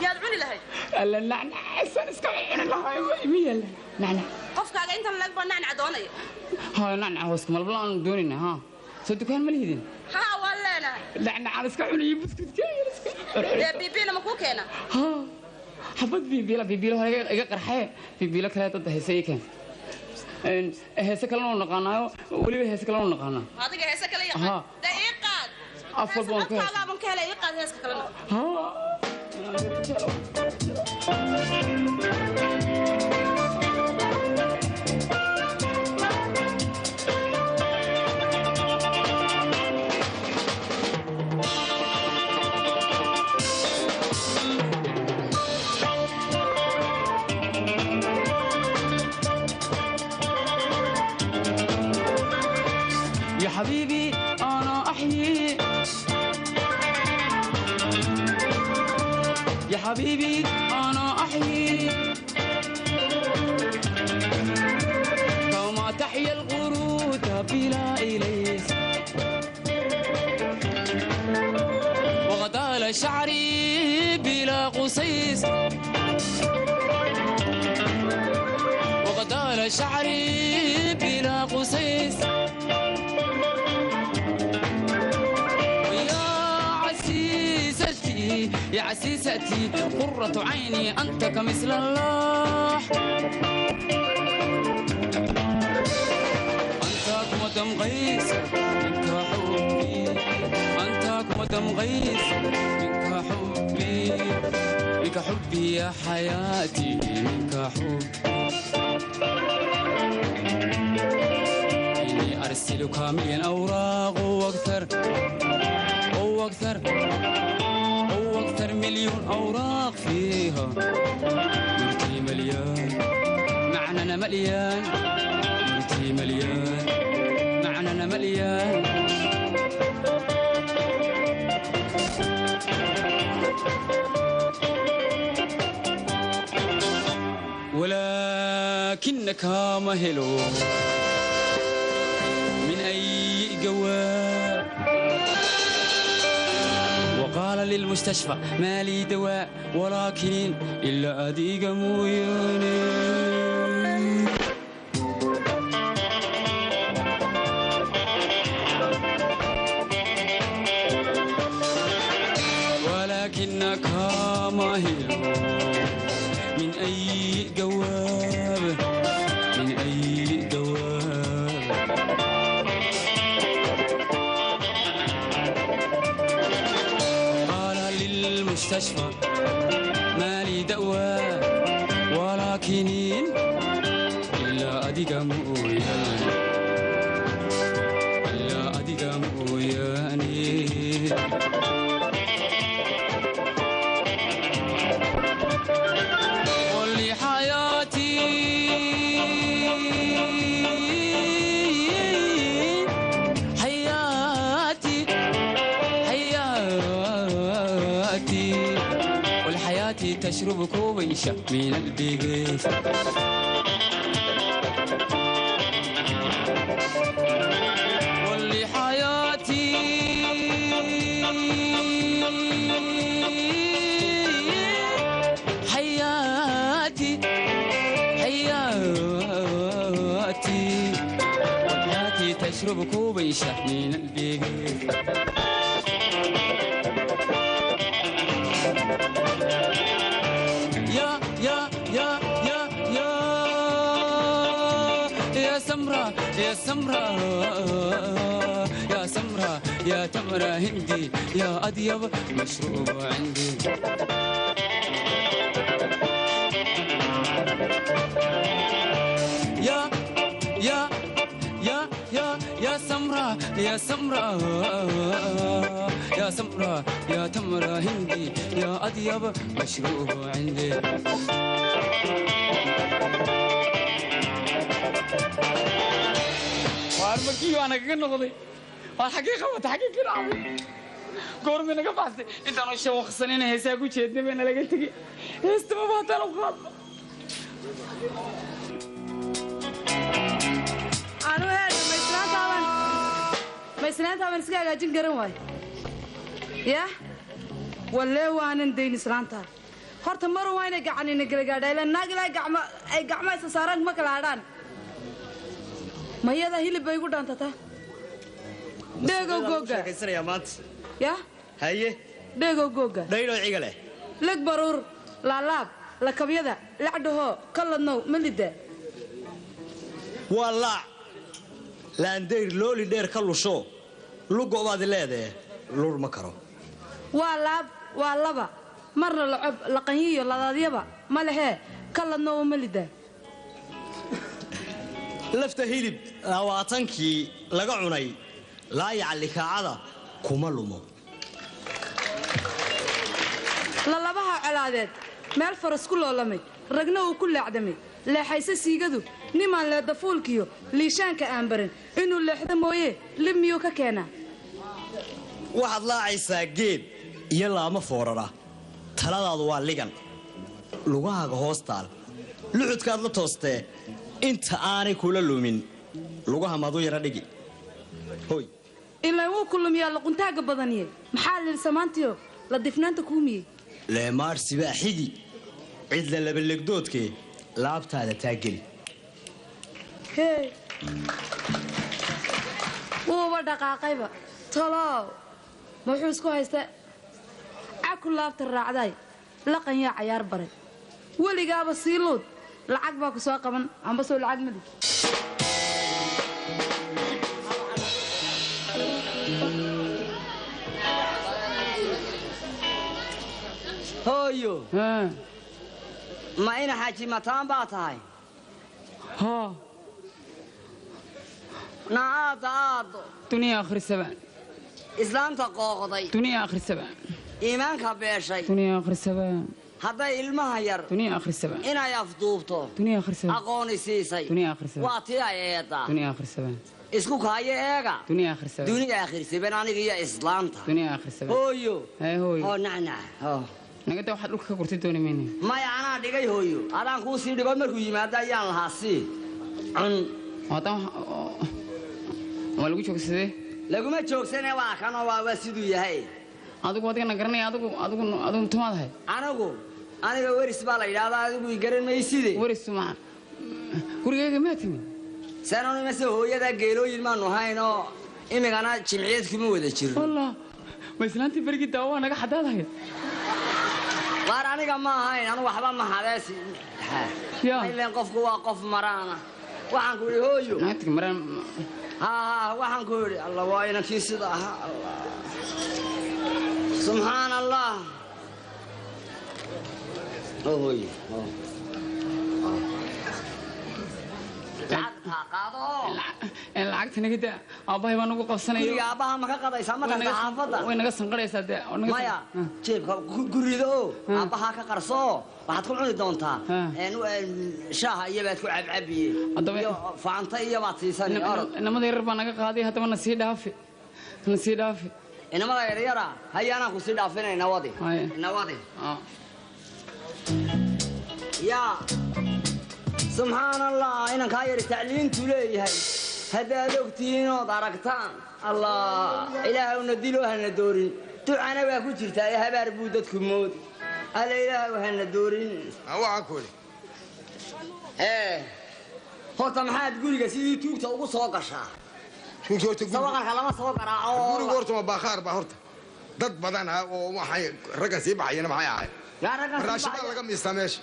يا دعوني لهي لا حسن اسكعين لهي مية لا نعنا قفك على انت لك بنان عدوني ها نعنا واسكم البلان دونينا ها صدقان مليدين ها ولانا لعنا على اسكعين يبسكت يا بيبينا مكوكينا ها حبت بيبيلا هاي قرحه بيبيلا كلا تدهسي كان هسه كلنا نقانايو ولي هسه كلنا نقانا هذيك هسه كلا يقاد دقيقة أفضل بونك هذا من كلا يقاد هسه كلنا ها حبيبي أنا أحيي يا حبيبي أنا أحيي كما تحيا القرود بلا إليس وغدال شعري بلا قصيص وغدال شعري بلا قصيص يا عسيستي قرة عيني أنت كمثل الله أنت كمدم غيث منك حبي أنت كمدم غيث منك حبي منك حبي يا حياتي منك حبي إني أرسلك مليون أوراق وأكثر وأكثر وأكثر مليون أوراق فيها نورتي مليان معنانا مليان نورتي مليان معنانا مليان ولكنك مهلو من أي جواب وقال للمستشفى ما لي دواء ولكن إلا أديق موياني ولكنك ماهر من أي جواب من أي جواب قال للمستشفى ما لي دواء ولكن إلا أديك موياني إلا أديك موياني تشرب كوبيشة من البيجيس واللي حياتي حياتي حياتي وحياتي تشرب كوبيشة من البيجيس يا سمرة يا سمرة يا سمرة يا تمرة هندي يا أطيب مشروب عندي يا يا يا يا يا سمرة يا سمرة يا سمرة يا تمرة هندي يا أطيب مشروب عندي وارمكي وانا كنا قضي والحقيقة وتحقيق العظيم قور من قفص انت انا شو خصني هيسا ku jeedna been laga tagay heestaba baa tan u qaad anu heed ma islaantaban iska hagaajin garan waay ya walle waanan deyn islaanta horta mar wayna gacanina galgaadhay naag ilaa gacma ay gacma isa saaran ma kala hadaan mayada hilib bay ugu dhaantata deego googa sheekaysanaya maanta ya haye deego googa dhaylo ciga leh lag baruur laalaab la kabyada lacdaho kalladnow malida walla laandeer looli dheer ka lusho lugobaad leedahay lur ma karo waa laba marna lacab la qaniyo ladaadyaba ma lehe kalladnow malida lafta hilib 20kii laga cunay laa yacli kaacada kuma lumo lalabaha colaadeed meel faras ku loolamay ragna uu ku laacdamay leexaysa siigadu nimaan leeda fuulkiyo liishaanka aan barin inuu leexdo mooye lib miyuu ka keenaa waxaad laacaysaa geed iyo laama foorara taladaadu waa ligan lugahaaga hoostaal luxudkaad la toostee inta aanay kula lumin lugaha madu yara dhigi hoy ilaa wuu ku lumiyaa luquntaaga badaniye maxaa lil samaantiyo la difnaanta kuumiyey leemaarsi baa xigi cid la labalegdoodkee laabtaada taageli hee wuuba dhaqaaqayba talow muxuu isku haystaa ku laabta raacday laqan yaa cayaar baray weligaaba siiluud lacag baa ku soo qaban amba soo lacag madi hooyo ma ina xaaji mataan baa tahay ها نعاد دنيا آخر السبع إسلام تقاضي دنيا آخر السبع إيمانك بيشي دنيا آخر السبع هذا المهير دنيا آخر السبع إنا يفضوبته دنيا آخر السبع أقوني سيسي دنيا آخر السبع واتيا إيتا دنيا آخر السبع اسكوك هاي إيغا دنيا آخر السبع دنيا آخر السبع أنا هي إسلام دنيا آخر السبع هويو هاي هويو هو نعنع هو نقدر واحد لوك كورتي دوني مني ما أنا دقي هويو أنا كوسي دقي مركو يمادا يان هاسي عن هذا والله شو كسده لقوا ما شوك سنة واحد واسيدو يهاي أدوك وادي نقرني أدوك تمام هاي أنا ورث بالله إذا أدوك يقرن ما يصير ورث ما كوريجي ماتني سنة مثل هو يدا جيلو يلمان وهاينو إمي أنا جمعية كم وده شيء والله بس لا أنت فرقي دوا أنا قاعد هذا وأنا كمان هاي أنا وحبا ما هذا يا إلا قف قوا قف مرانا وحن كوري هويو ناتك مران ها وحن كوري الله واينا كيس ده الله سبحان الله هوي lacagtana gida aabahay baan ugu qabsanayo guriga aabaha ma ka qadaysaa ma tahay xaafada way naga sanqaraysaa de maya jeebka gurido aabaha ka qarso waxaad ku cuni doontaa shaaha iyo baad ku cabcabiye iyo faanta iyo baad siisan inamada yar baa naga qaaday hadaba na sii dhaafi inamada yar yara hayaana ku sii dhaafinayna wadi ya سبحان الله إنك هاي التعليم تليه هذا لوقتين وداركتان الله إله ونديله هالندورين تعنا بأكل ترتاي هبار بودتكم مود الإله وهالندورين أو عقول هو تمحاد قولي سيدي توك توقو سوقشا سوقا كلام سوقا قولي قورت ما بخار بحرت ضد بدنها وحي رقص يبع ينا معايا لا رقص راشد الله كم يستمش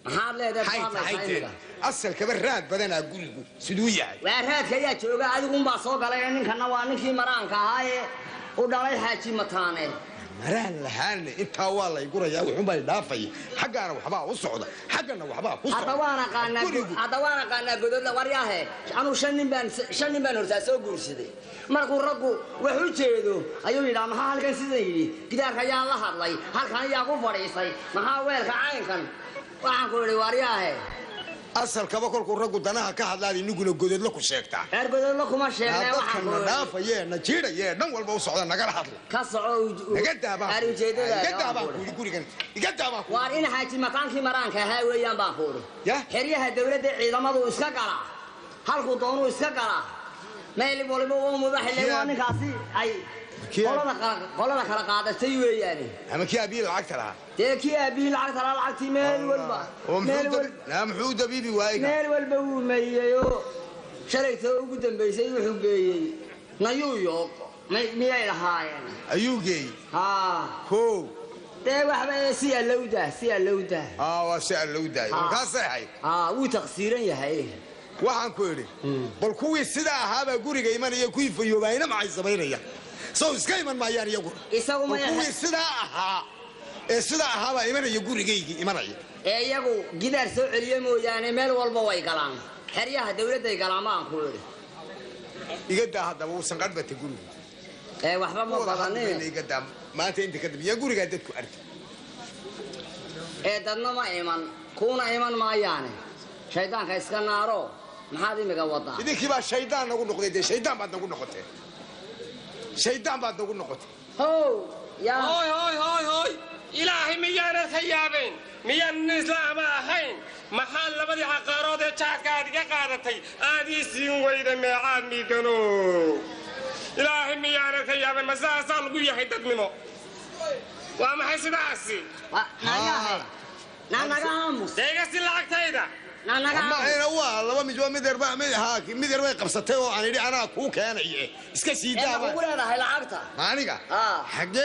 maxaad leedahay xayteen asalka baraad badanaa gurigu siduu yahay raadka ayaa jooga adigu baa soo galay ninkana waa ninkii maraanka ahaa u dhalay xaaji mataane maraan lahaan inta waa la igurayaa wuxuu baa dhaafay xaqana waxba u socda xaqana waxba ku socda hada waana qaanaa godad waryahe anu shan nin baan hortaa soo guursaday markuu raggu wax u jeedo ayuu yidhaa maxaa halkan sida yidhi gidaarka ayaa la hadlay halkan ayaa ku fadhiisay maxaa weelka caynkan waxaan ku yidhi waaryahe asalkaba kolkuu raggu danaha ka hadlaad iniguna godadla ku sheegtaa godadla kuma sheegnay waxaan ku yidhi dhaafayee na jiidhayee dhan walba u socda nagala hadlo ka soco naga daabaan gurigan iga daabaan waar in xaaji mataankii maraanka ahaa weeyaan baan ku yidhi xeryaha dawladda ciidamadu iska gala halkuu doonuu iska gala meel waliba uu mudaxilay waa ninkaasi ay qolada kala qaadatay weeyaani ama kii abii lacagta lahaa dee kii abii lacagta lahaa lacagtii meel walba muxuu dabiibi waayey meel walba wuu mariyeyoo shalayta ugu dambaysay wuxuu geeyey nayuu yoog miyay lahaayeen ayuu geeyey kow dee waxba si allowda waa si allowdaay markaasay ahayd wuu taqsiiran yahay waxaan ku idhi bal kuwii sidaa ahaabaa guriga imanaya kuwii fayoobaayna maxay samaynaya soo iska iman maayaan iyaguna kuwii sidaa ahaa ee sidaa ahaabaa imanaya gurigaygii imanaya iyagu gidaar soo celiye mooyaane meel walba way galaan xeryaha dawladday galaan baan ku idhi iga daa haddaba uusan qadhbata gurigu waxba ma badanin iga daa maanta inta kadib yaa gurigaa dadku arki dadna ma iman kuuna iman maayaane shaydaanka iska naaro maxaad imiga wadaa idinkii baa shaydaan nagu noqday dee shaydaan baad nagu noqotee shaydaan baad nagu noqotay hoy ilaahay miyaanad ka yaabeen miyaanan islaama ahayn maxaa labadii caqaarood ee jaadka aad iga qaadatay aad ii siin weyda meecaad miigano ilaahay miyaanad ka yaabeen ma sidaasaa lagu yahay dadnimo waa maxay sidaasi naga aamus deegasi lacagtayda ما أنا والله مجوا مدير بقى قبسته وأنا دي أنا كوك أنا إسكسيدا أنا أقول أنا هاي لعقتها مانيكا حاجة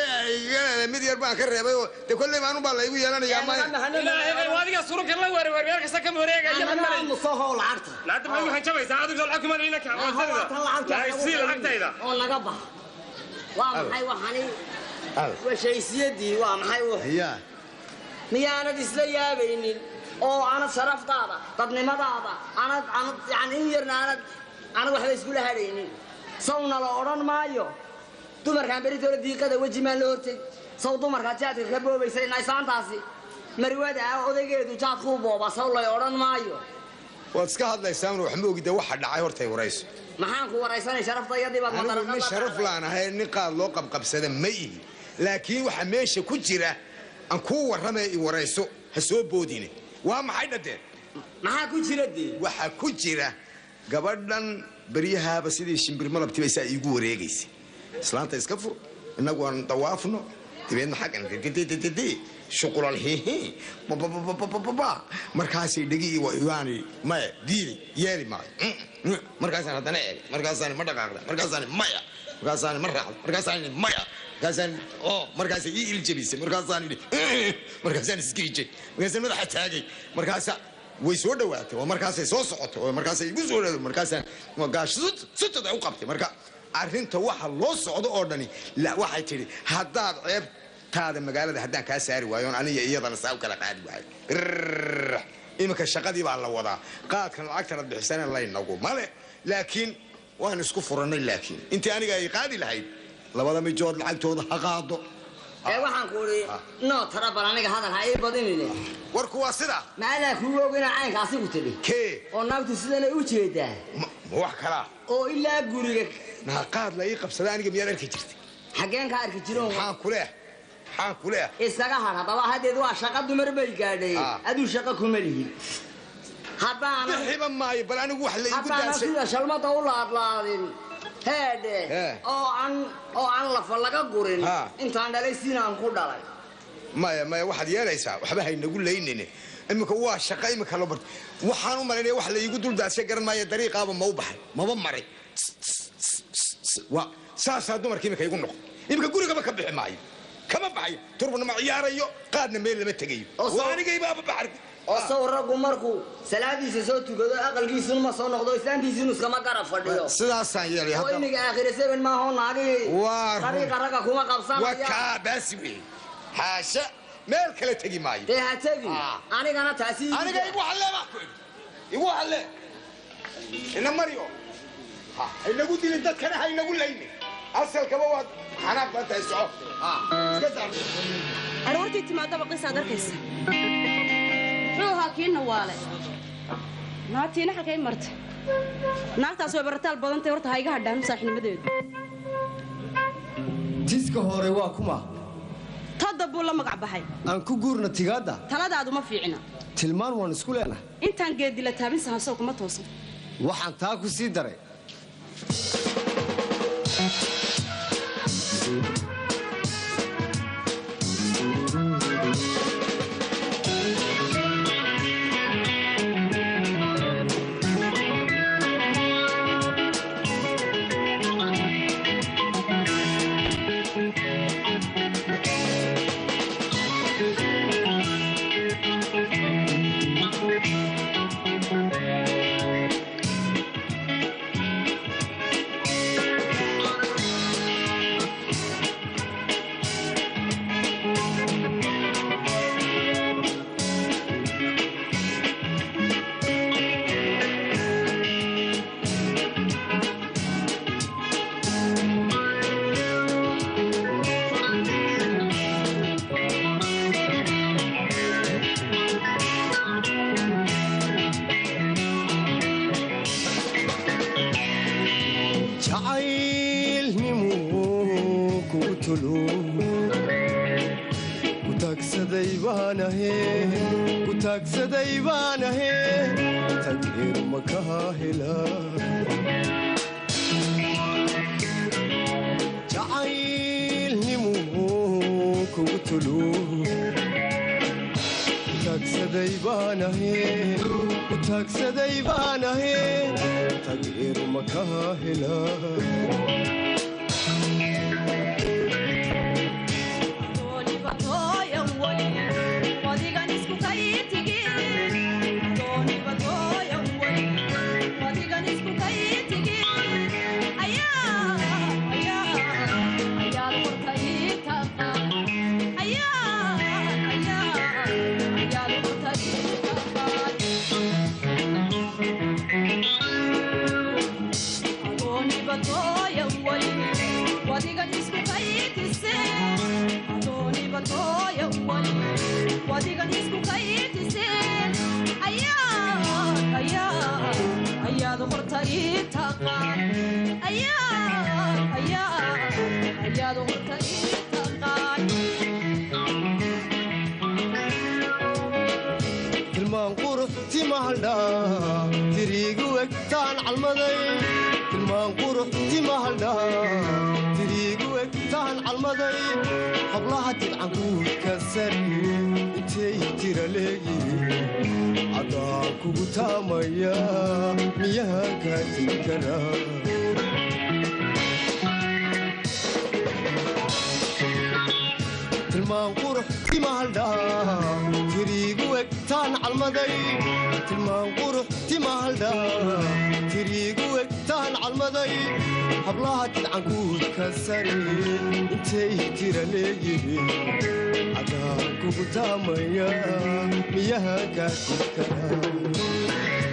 مدير بقى كره بيو تقول ما نبغى يقول أنا يا ما لا وادي صورة كلا وريك سكم وريك أنا مصوها لعقتها لا تبغى يروح نشوي ساعات يقول لكم أنا هناك لا يصير لعقتها إذا والله قبح وامحي وحني وشيء سيدي وامحي هي ميانا ديسليا بيني أو أنا صرفت هذا طبني ما هذا أنا يعني يرنا أنا واحد يقول هاريني صونا لأوران مايو تمر كان بريد ولا دي كذا وجه من لورتي صوت تمر كاتيات الخبوة بيصير نايسان تاسي مروده أو ذي كده جات خوبه بس الله لأوران مايو واتسكا هذا يسامر وحموق ده واحد دعاي ورتي ورئيس maxaan ku waraysanay sharafta iyadii baad أنا مش شرف لا أنا هاي نقال لقب قبسة مي لكن وحماش كجرة أنكو ورمي ورئيسه هسوب بوديني وهم حيدا ده maxaa ku jira dee waxa ku jira gabadhan bariyaha basidii shimbir malab tibaysa igu wareegaysi islaanta iska fur inagu aan dawaafno tibeedna xaqan didi shuqulal hehe baba markaasay dhigi waani ma diili yeeli ma markaasaan hadana eeg markaasaan ma dhaqaaqda markaasaan maya markaasaan ma raacda markaasaan maya markaasaan markaasay ii iljabisay markaasaan iskiijay markaasaan madaxa taagay markaasaan way soo dhawaatay oo markaasay soo socotay oo markaasay igu soo dhawaatay markaasaan gaash sutada u qabtay marka arrinta waxa loo socdo oo dhani la waxay tiri haddaad ceebtaada magaalada haddaan kaa saari waayo aniga iyadana saa u kala qaadi waayo imika shaqadii baa la wadaa qaadkan lacagtana bixisana laynagu male laakiin waan isku furannay laakiin intii aniga ay qaadi lahayd labada mijood lacagtooda ha qaado waxaan ku uri noo tarabal aniga hadal ha ii badinine warku waa sida maadaa kuu ogina caynkaasi ku tiri kee oo naagtu sidana u jeedaa wax kala oo ilaa guriga qaad la ii qabsada aniga miyaad arki jirtay xageen ka arki jiro maxaan ku leeh isaga har haddaba haddeed waa shaqa dumar bay gaadhay aduu shaqa kuma lihin haddaan bixiba maayo bal anigu wax la igu daasay haddaan sida shalmada u laadlaadin heede oo aan lafa laga gurin intaan dhalay sinaan ku dhalay maya waxaad yeelaysaa waxba haynagu leynine imika waa shaqa imika loo barto waxaan u malaynaya wax la iigu duldaashay garan maayo dariiqaaba ma u baxay maba maray saasaa dumarka imika igu noqo imika gurigaba ka bixi maayo kama baxayo turbana ma ciyaarayo qaadna meel lama tegayo waa anigaybaaba baxar oo raggu markuu salaadiisa soo tukado aqalkiisuna ma soo noqdo islaantiisuna iskama garab fadhiyo sidaasaan yeelay hadda iniga aakhire seven ma hoo naagi dariiqa ragga kuma qabsanaya waa kaa baasi wey haasha meel kale tegi maayo dee ha tegi anigana taasi aniga igu halleeba igu halle ina mariyo inagu dilin dadkana ha inagu leyni asalkaba waad xanaaq baa tahay soco iska daar aroortii timaadaba qisaad arkaysa ruuxa kiina waale naagtiina xalkay martay naagtaas way barataal badantay horta ha iga hadhaan saaxiibnimadeedu tiska hore waa kuma tada buu la magac baxay aan ku guurna tigaada taladaadu ma fiicina tilmaan waan isku leenahay intaan geedila taabin sahansow kuma toosan waxaan taa ku sii daray taagsaday baan ahayn taggeeru ma ka helaa tilmaan quruxti mahaldhaa tiriigu egtaan calmaday tilmaan quruxti mahaldhaa tiriigu egtaan calmaday hablaha tidcankuudka sari intay tira leeyihiin adaan kugu taamaya miyahaan kaa tiri karaa tilmaan quruxti mahaldhaa tiriigu egtaan calmaday tilmaan quruxti mahaldhaa tiriigu egtaan calmaday hablaha tidcankuudka sari intay tira leeyihiin adaan kugu taamaya miyahaan kaa tiri karaa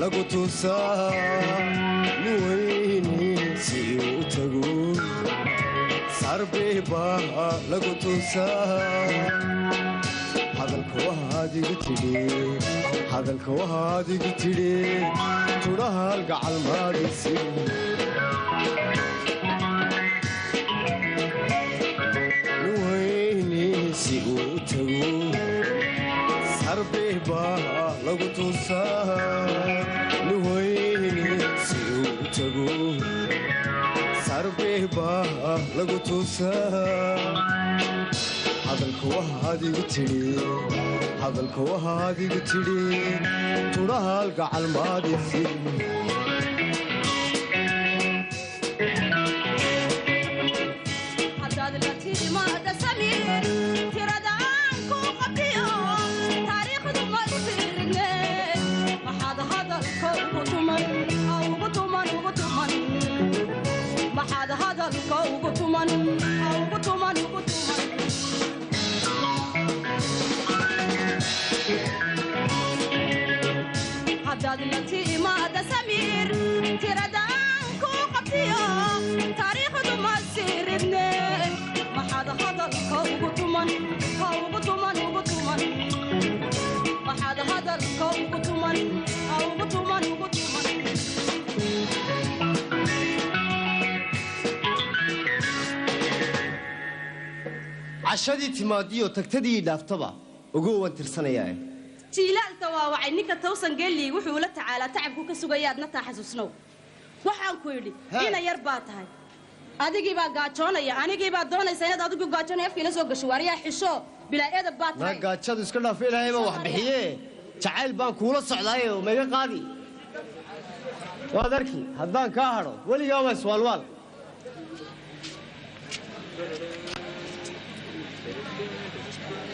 lagu tuusaa nuweyni si u tago sarbee baa lagu tuusaa hadalka waxaad igu tidhi tudhahaal gacalmaadisi nuweyni si u tago sarbee baa lagu tuusaa nuweyni si u tago sarbee baa lagu tuusaa hadalka waxaad igu tidhi tudhahaal gacalmaadisi cashadii timaadiyo tagtadii dhaaftaba ugu wan tirsanayaa jiilaalta waa wacay ninka tawsan geeli wuxuu la tacaalaa tacabku ka sugayaadna taa xasuusnow waxaan ku yidhi ina yar baa tahay adigii baa gaajoonaya anigii baa doonaysa inaad adigu gaajoonaya afkiila soo gasho waariyaa xisho bilaa edab baa tahay gaajadu iska dhaaf ilaahay baa wax bixiye jacayl baan kuula socdaayo mega qaadi waad arki haddaan kaa hadho weligaa waa iswaalwaal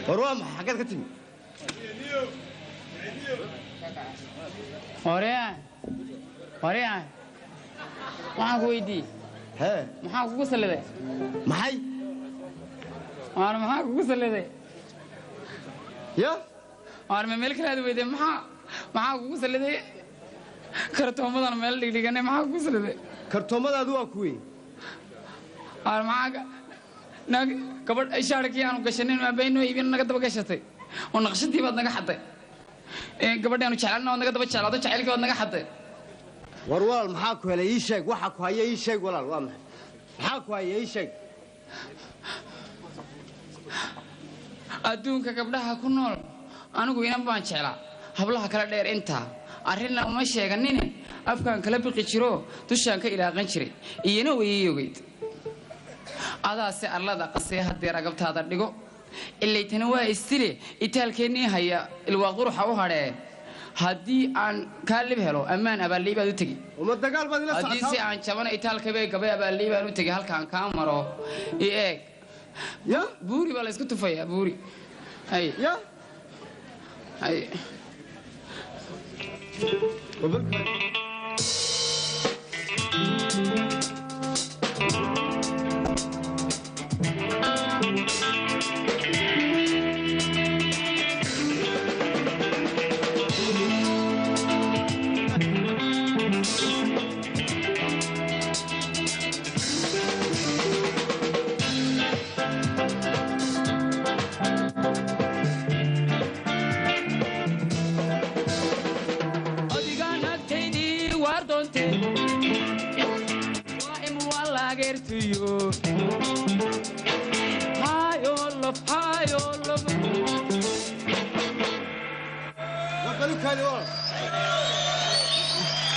وروام حاجات كتير وريان waxaan ku weydiiyey maxaa kugu saliday maxay maxaa kugu saliday ya meel kale aad weydiiyey maxaa kugu saliday kartoomadan meel dhigdhiganay maxaa kugu saliday kartoomadaadu waa kuwii maxaa gabadh shaarkii aanu gashanin maabaynoo iibin naga daba gashatay oo naqshadii baad naga xaday gabadhi aanu jeclana waad naga daba jeclaado jacaylkii baad naga xaday war walaal maxaa ku helay ii sheeg waxa ku haya ii sheeg walaal waa maxaa ku haya ii sheeg adduunka gabdhaha ku nool anigu inan baan jeclaa hablaha kala dheer intaa arrinna uma sheeganine afkaan kala biqi jiro dushaan ka ilaaqan jiray iyana wayii ogeyd adaase arlada qasee haddee ragabtaada dhigo ilaytana waa istile itaalkeennii haya ilwaa quruxa u hadhee haddii aan kaa lib helo ammaan abaallii baad u tegi haddii si aan jabana itaalkabee gabay abaallii baan u tegi halkaan kaa maro i eeg buuri baa la isku tufayaa buuri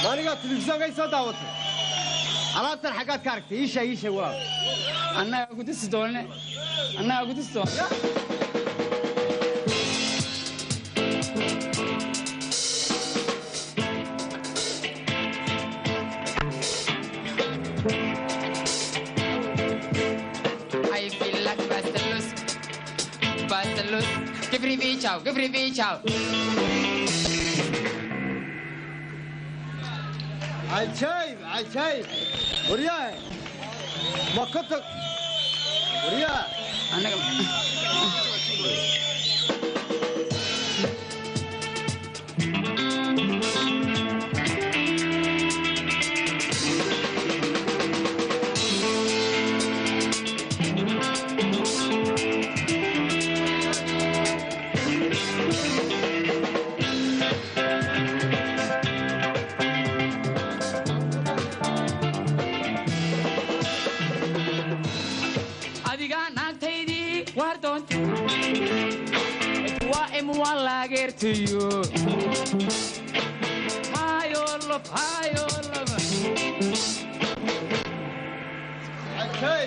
maanigaa telefisyoonka ay soo daawatay alaabtan xaggaad ka aragtay ii sheeg walaal annagaa ku tusi doonne Give me ciao. عجيب ورياه ما كنت ورياه أنا to you. Hi, all love. Okay.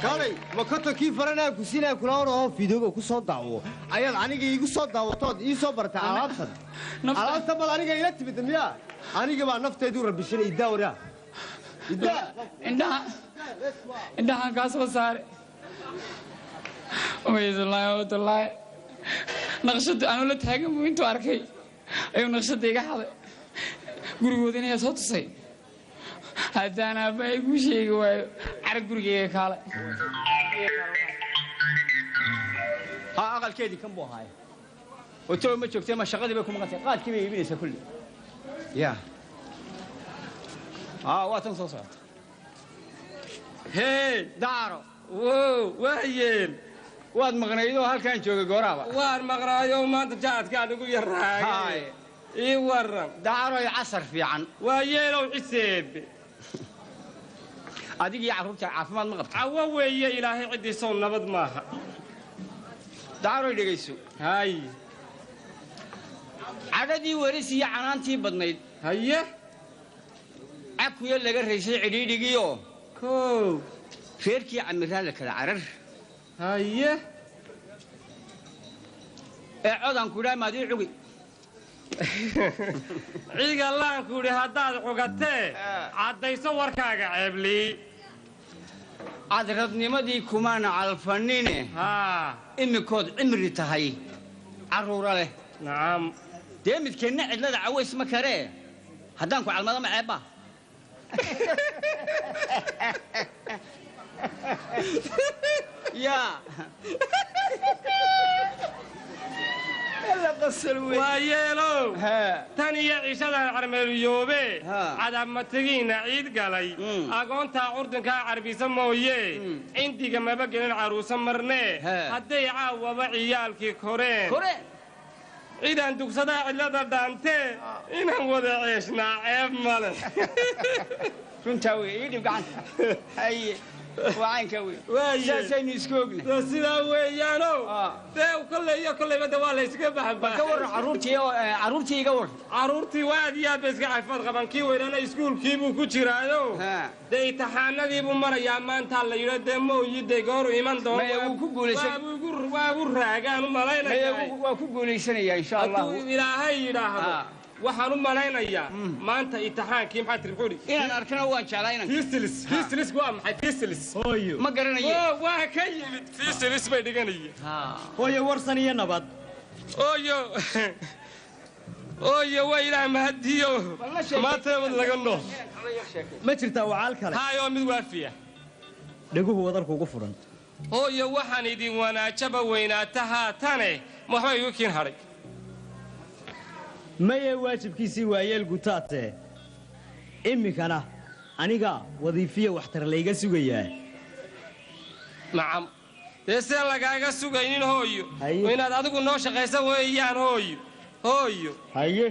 Kali, ma kunta kii farana ku siinay kula oo fiidooga ku soo daawo. Ayad aniga igu soo daawatood ii soo bartay alaabtan. Alaabtan bal aniga ila timid miya? Aniga baa nafteedu rabishay daawra. Indaha ka soo saar. Wallahi. naqshad aanu la taagan buu intuu arkay ayuu naqshadda iga xaday gurigooda inay soo tusay haddaan aabba igu sheegi waayo carag gurigeyga kaale aqalkeedii kan buu ahaay oo ma joogtay ma shaqadii bay ku maqantay qaadkii bay iibinaysaa kulli waa tan soo socota hey daaro waayeen waad maqnaydoo halkaan joogay gooraaba waan maqnaayo maanta jaadkaan ugu yaraagay ii waran daaroy casar fiican waa yeelow ciseebe adigii carruurta caafimaad ma qabta cawo weeye ilaahay ciddiisow nabad maaha daaroy dhegayso hay cadhadii weris iyo canaantii badnayd haye cakuya laga raysay cidhiidhigiioo kow reerkii camiraan la kala carar haye codaan ku idhaha maadii cugi ciigallaan ku idhi haddaad cugatee caddayso warkaaga ceeblii cadradnimadii kumaana calfanine imikood cimri tahay carruura leh nacam dee midkeenna cidlada caways ma karee haddaan ku calmado ma ceebba yaa waa yeelow tan iyo ciishadaan carmeeliyoobe cadabmatigiinna ciid galay agoontaa curdinkaa carbisa mooye cindiga maba gelin caruusa marnee hadday caawaba ciyaalkii koreen ciidaan dugsadaa cidlada dhaantee inaan wada ceeshnaa ceeb male runtaa wey ii dhib gacanta haye wacaynka wey saasaynu isku ogna sidaa weeyaano dee kolleyo kolleyba de waa la yskaga baxba ka warran carruurtii iga warran carruurtii waa aad iyo aad bay iska xafad qaban kii weynana iskuulkii buu ku jiraayo dee imtixaanadii buu marayaa maantaa la yidho dee mooyi dee gooru iman doonwaabu raagaan u malaynaya waa ku guulaysanayaa insha allah hadduu ilaahay yidhaahdo waxaan u malaynayaa maanta imtixaankii maxaa tiri xuri inaan arkana waan jeclayna fiisilis waa maxay fiisilis ma garanaye waa ka yimid fiisilis bay dhiganayeen hooyo warsan iyo nabad ooyo waa ilaah mahadiyo maanteemad laga nool ma jirtaa wacaal kale haayoo mid waafiya dheguhu wadarkuugu furan hooyo waxaan idin wanaajaba weynaata haatane ma waxba igu kiin hadhay maye waajibkiisii waayeel gutaatee iminkana aniga wadiifiya waxtar layga sugayaa nacam dee seen lagaaga sugaynin hooyo inaad adigu noo shaqaysa weeyaan hooyo haye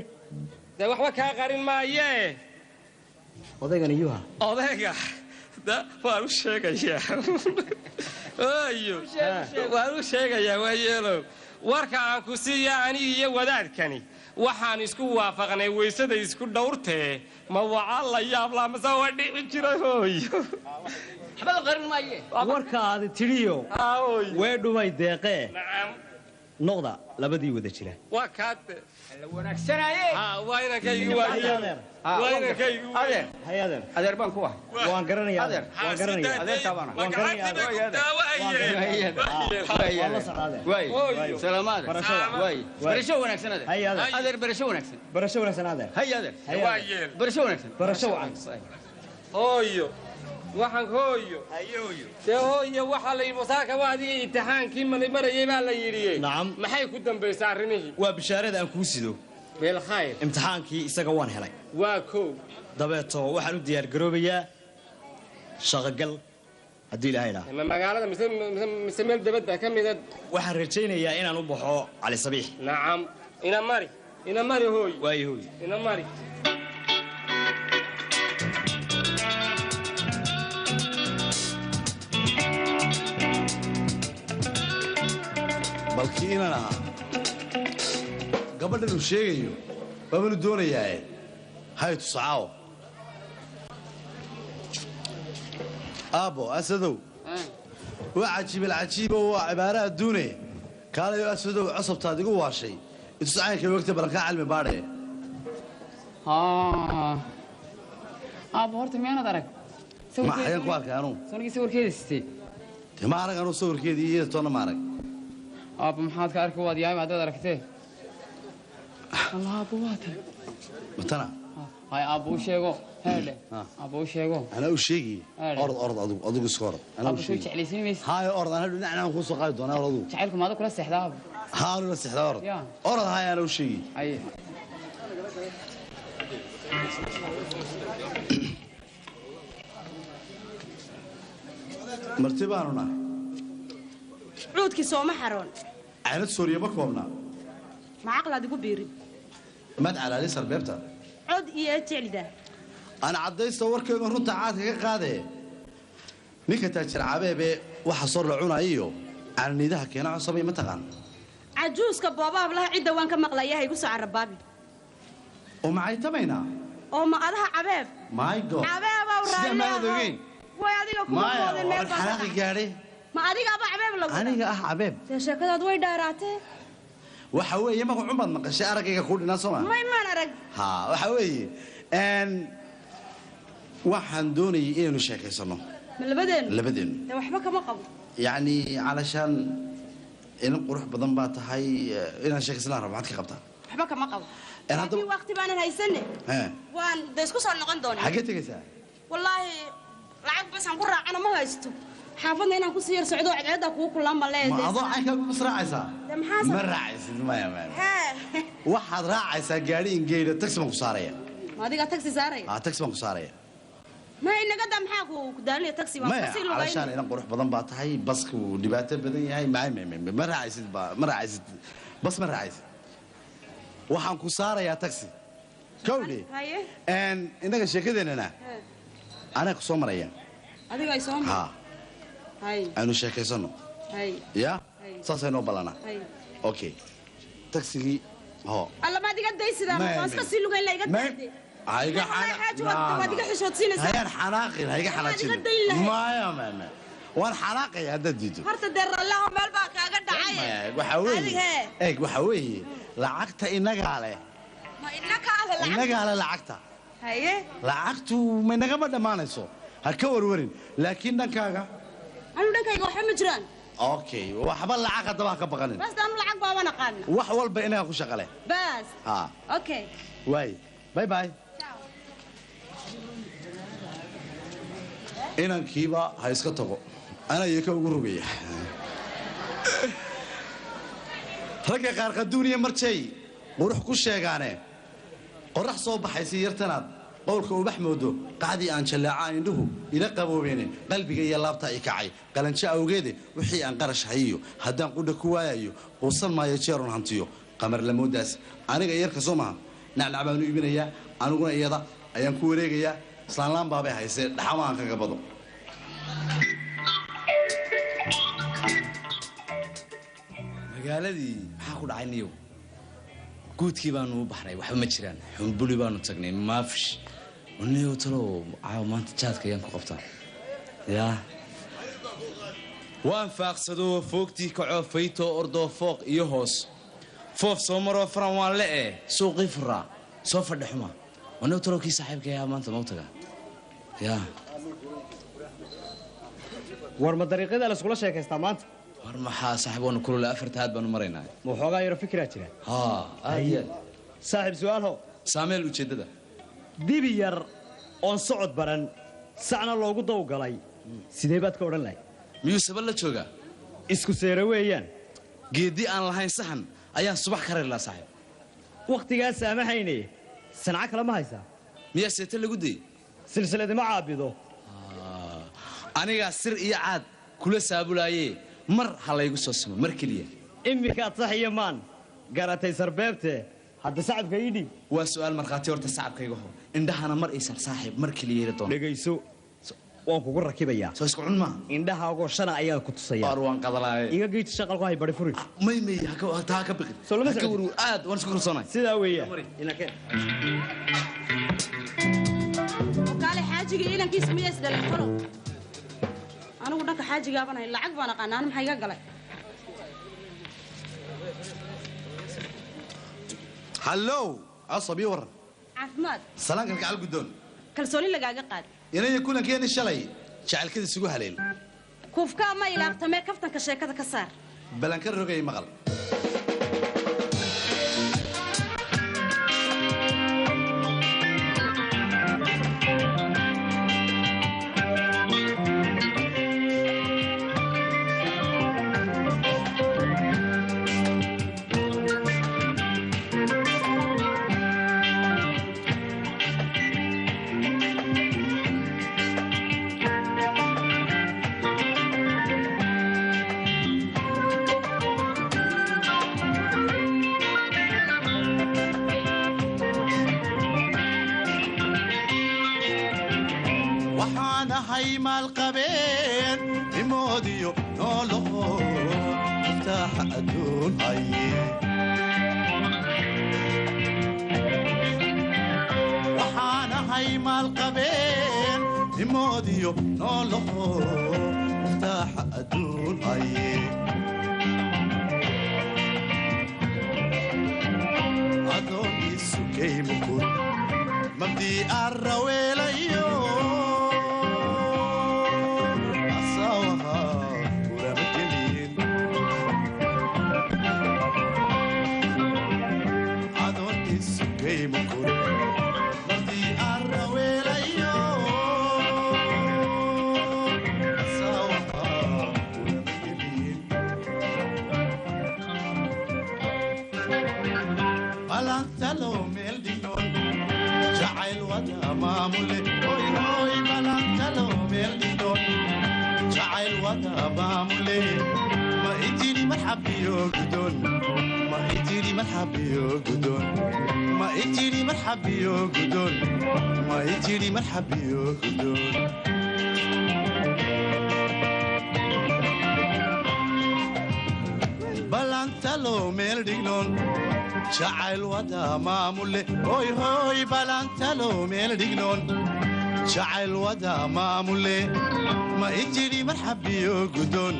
dee waxba kaa qarin maayee odaygan iyuha odayga waan u sheegayaa hooyo waan u sheegayaa waayeelow warka aan ku siiya aniga iyo wadaadkani waxaan isku waafaqnay weysada isku dhawrtee ma wacaal la yaablaa mase waa dhici jira hooyo waxba qarin maaye warkaadi tidhiyo weedhumay deeqee noqda labadii wada jira waa kaate la wanaagsanaaye waa inankaygu adeer baan ku ah waan garanayaa adeerkaa baan salaamaade barasho wanaagsan adeer barasho wanaagsan adeer hay adeer barasho wanaagsan barasho wacan hooyo waxaan hooyo dee hooyo waxaa la yidhi wasaaka waa adiga imtixaankii marayay baa la yidhi nacam maxay ku dambaysaa arrimihii waa bishaarada aan kuu sido beelkhayr imtixaankii isaga waan helay waa kow dabeeto waxaan u diyaargaroobayaa shaqogal haddii ilaahay idhaa ma magaalada mise meel dabadda ka mida waxaan rajaynayaa inaan u baxo cali sabiix nacam ina mari hooyo waayo hooyo ina mari balkii inaan ahaa gabadhan uu sheegayo baabanu doonayaae hay tusacaawo aabbo asadow waa cajiibalcajiibo waa cibaare adduune kaalayo asadow cosabtaad igu waashay itusacaynka wegta balankaa calmi baadhe aabbo horta miyaanad arag ma xayan ku arkay anuu sanigii sawirkeeda sitee dee ma arag anuu sawirkeedii iyo toonna ma arag aabbo maxaad ka arki waad yahay haddaad aragtee allah aabbo waa tan matana hay aabbo u sheego heedhe aabbo u sheego anaa u sheegi orod adigu iska orod aabbo soo jeclaysiin maysa hayo orod anaa dhinacnaan kuu soo qaadi doonaa orod adigu jacaylku maada kula seexdaa aabbo haa anu la seexdaa orod hayo anaa u sheegi haye marti baanu nahay cuudkii sooma xaroon caynad sooriya ma koobnaa ma caqlaad igu biirin mad calaali sarbeebta cod iyo ejeclida ana caddaysta warkeedu runta caadka ka qaadee ninka taajir cabeebe waxa sor la cunayiyo cananiidaha keena cosabay ma taqaan cajuuska boobaab laha cidda waan ka maqlayaha igu soo carabaabi oo maxay tamaynaa oo ma adaha cabeeb my god cabeebow raalli way adiga kuma moodin meel xanaaqi gaadhay ma adiga aba cabeeb lagu aniga ah cabeeb dee sheekadaad way dheeraatee waxa weeye magacu baad maqashay araggayga ku dhinaa soo may maan arag ha waxa weeye waxaan doonayay inaynu sheekaysanno لبدين ده وحبك ما قبل يعني علشان إن قروح بدن بات هاي إن شيء سنة ربعت كقبتها وحبك ما قبل أنا في وقت بأنا هاي سنة وان ديسكو صار نقندوني حاجتك إيش والله لعب بس عم قرع أنا ما هايستو حافظنا هنا كسير سعودو عددا كوكل لما لا ما أضاع عنك بس راعيسا دم حاسب ما راعيس ما واحد راعيسا قاعدين جيد تكسب مقصارية ما ديك تاكسي سارية تكسب مقصارية ما إنك قدام حاجة كدالي تاكسي ما علشان إن قروح بدن بات هاي بس ودباتة بدن هاي ما راعيس ما راعيس بس ما راعيس waxaan ku saarayaa taxi kowdi aan inaga sheekadeena ana ku soo maraya adiga ay soo ha hay aanu sheekaysano hay ya saasay noo balana hay okay taxi ho alla ma diga daysida ma iska sii lugay la iga daade ayga ma diga xishoodsiinaysa hayaan xanaaqin hayga xanaaqin maya mama waan xanaaqay hadda diido horta deer allah meel baa kaaga dhacay waxa weeye lacagta inaga leh ma inaga leh lacagta haye lacagtu ma inaga ma dhamaanayso ha ka warwarin laakiin dhankaaga anu dhankayga waxa ma jiraan okay waxba lacag hadaba ka baqanin bas anu lacag baa wana qaan wax walba inaga ku shaqale bas ha okay way bye bye inankiiba ha iska tago ana yaka ugu rugaya ragga qaar qaduuniya marjay qurux ku sheegaane qorax soo baxaysi yartanaad qowlka ubax moodo qaadii aan jalaaca indhuhu ila qaboobeenin qalbiga iyo laabta ay kacay qalanjo awgeede wixii aan qarash hayo haddaan qudha ku waayayo quusan maayo jeeron hantiyo qamar lamoodaas aniga yarka soo maha nacnac baan u iibinayaa aniguna iyada ayaan ku wareegayaa islaanlaan baabay haysee dhaxamaan kaga bado magaaladii maxaa ku dhacay niyow guudkii baanu u baxnay waxba ma jiraan xumbuli baanu tagnay maafish niyow talow caawa maanta jaadka ayaan ku qabtaa yaa waan faaqsadoo foogtii kacoo faytoo ordoo fooq iyo hoos foof soo maroo faran waan le'e suuqii furaa soo fadhi xuma niyow talow kii saaxiibka ayaa maanta mau tagaa yaa war ma dariiqyada la iskula sheekaystaa maanta war maxaa saaxiib waanu kulule afarta aad baanu maraynaa ma waxoogaa yaro fikiraa jira aad saaxiib su-aal ho saameel ujeeddada dibi yar oon socod baran sacna loogu dawgalay sidee baad ka odhan lahay miyuu sabal la joogaa isku seere weeyaan geeddii aan lahayn saxan ayaan subax ka rari lahaa saaxiib wakhtigaa saamahayne sanco kale ma haysaa miyaa seete lagu dayey silsiladima caabido anigaa sir iyo caad kula saabulaayee mar ha laygu soo simo mar keliya iminkaad sax iyo maan garatay sarbeebte hadda sacabka ii dhiib waa su'aal markhaati horta sacabkayga hor indhahana mar iisan saaxiib mar keliya yeeli doona dhegayso waan kugu rakibayaa soo isku cun maaha indhahaagoo shana ayaan ku tusaya war waan qadalaaye iga geyti shaqalku hay bari furi may taa ka biqin soo lama ka waru aad waan isku kalsoonahay sidaa weeyaa inakeen kaale xaajiga inankiisa miyays dhalin karo anigu dhanka xaajigaabanahay lacag baan aqaana ani maxaa iga galay hallow casabii waran caafimaad salaankan gacal guddoon kalsooni lagaaga qaad inaya kulankeeni shalay jacaylkada isugu haleel kuufkaa ma ilaaqtamee kaftanka sheekada ka saar balanka rogay maqal maamule ma itiri marxabiyo gudon ma itiri marxabiyo gudon ma itiri marxabiyo gudon ma itiri marxabiyo gudon balantalo meel dhignon jacayl wada maamule hoy hoy balantalo meel dhignon jacayl wada maamule ma itiri marxabiyo gudon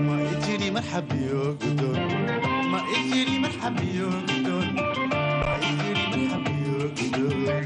ma itiri marxabiyo gudon ma itiri marxabiyo gudon ma itiri marxabiyo gudon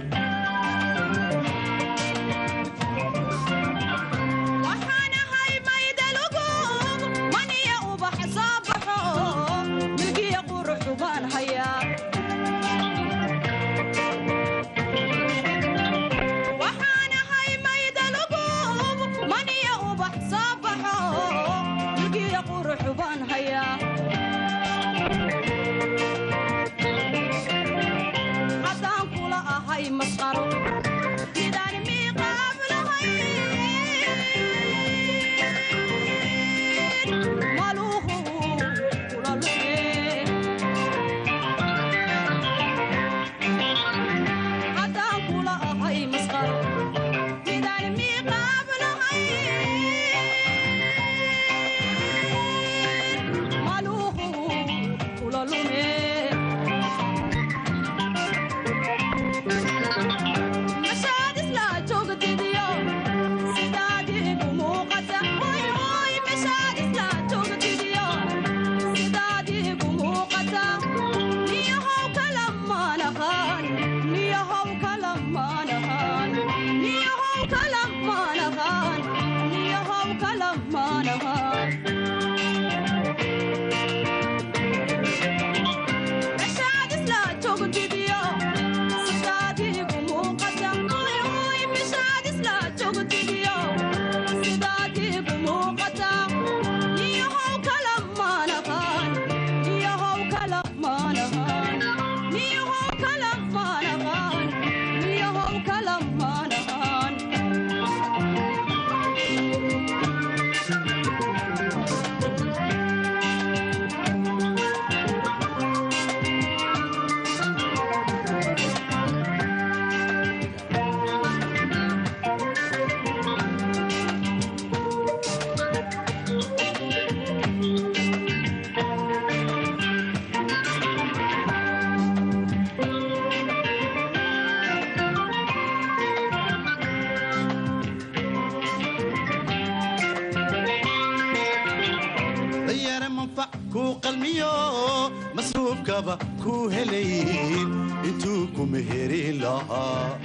ku helayn intuu ku meherin lahaa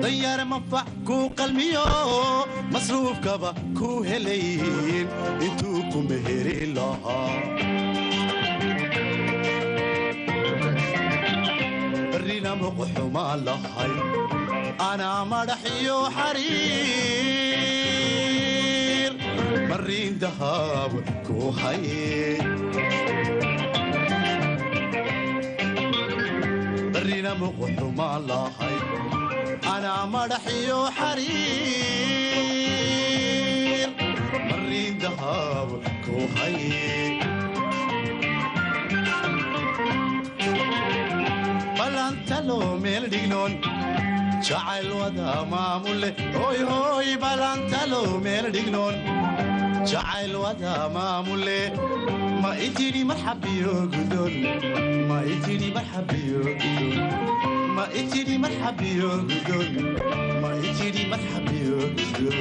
dayaar manfac ku qalmiyo masruufkaba ku helayn intuu ku meherin lahaa barrina muqxumaan lahay anaa madaxiyo xariir marin dahab ku haye barrina muqxumaan lahay anaa madaxiyo xariir marin dahab ku haye balantalo meel dhignon jacayl wada maamule hoy hoy balantalo meel dhignon jacayl wada maamule ma itiri marxabiyo gudon ma itiri marxabiyo gudon ma itiri marxabiyo gudon ma itiri marxabiyo gudon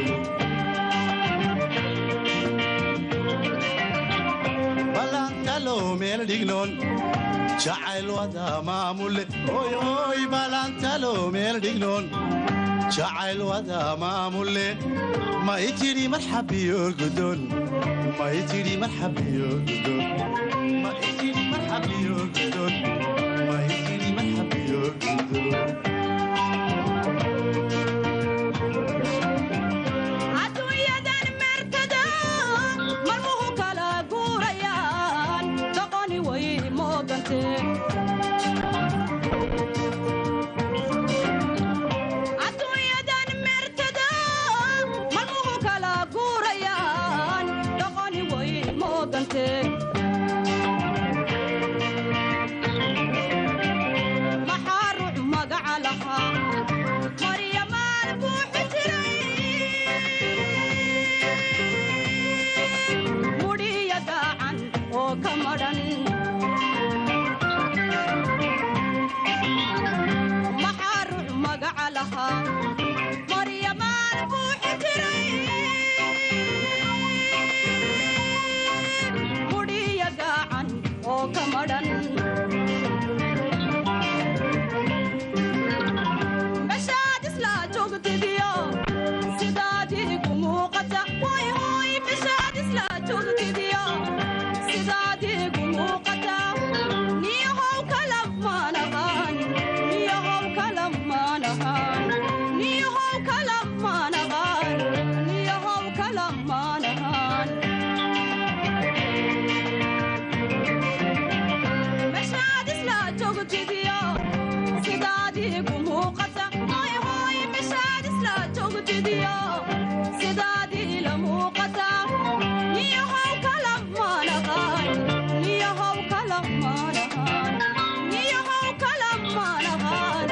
balantalo meel dhignon jacayl wada maamule hoy hoy balantalo meel dhignon jacayl wada maamule ma itiri marxabiyo gudon ma itiri marxabiyo gudon ma itiri marxabiyo gudon ma itiri marxabiyo gudon adduunyadan meertada sidaadii ku muuqata hoy hoy mishaad isla joogtidiyo sidaadii la muuqata niyahow kala maalahan niyahow kala maalahan niyahow kala maalahan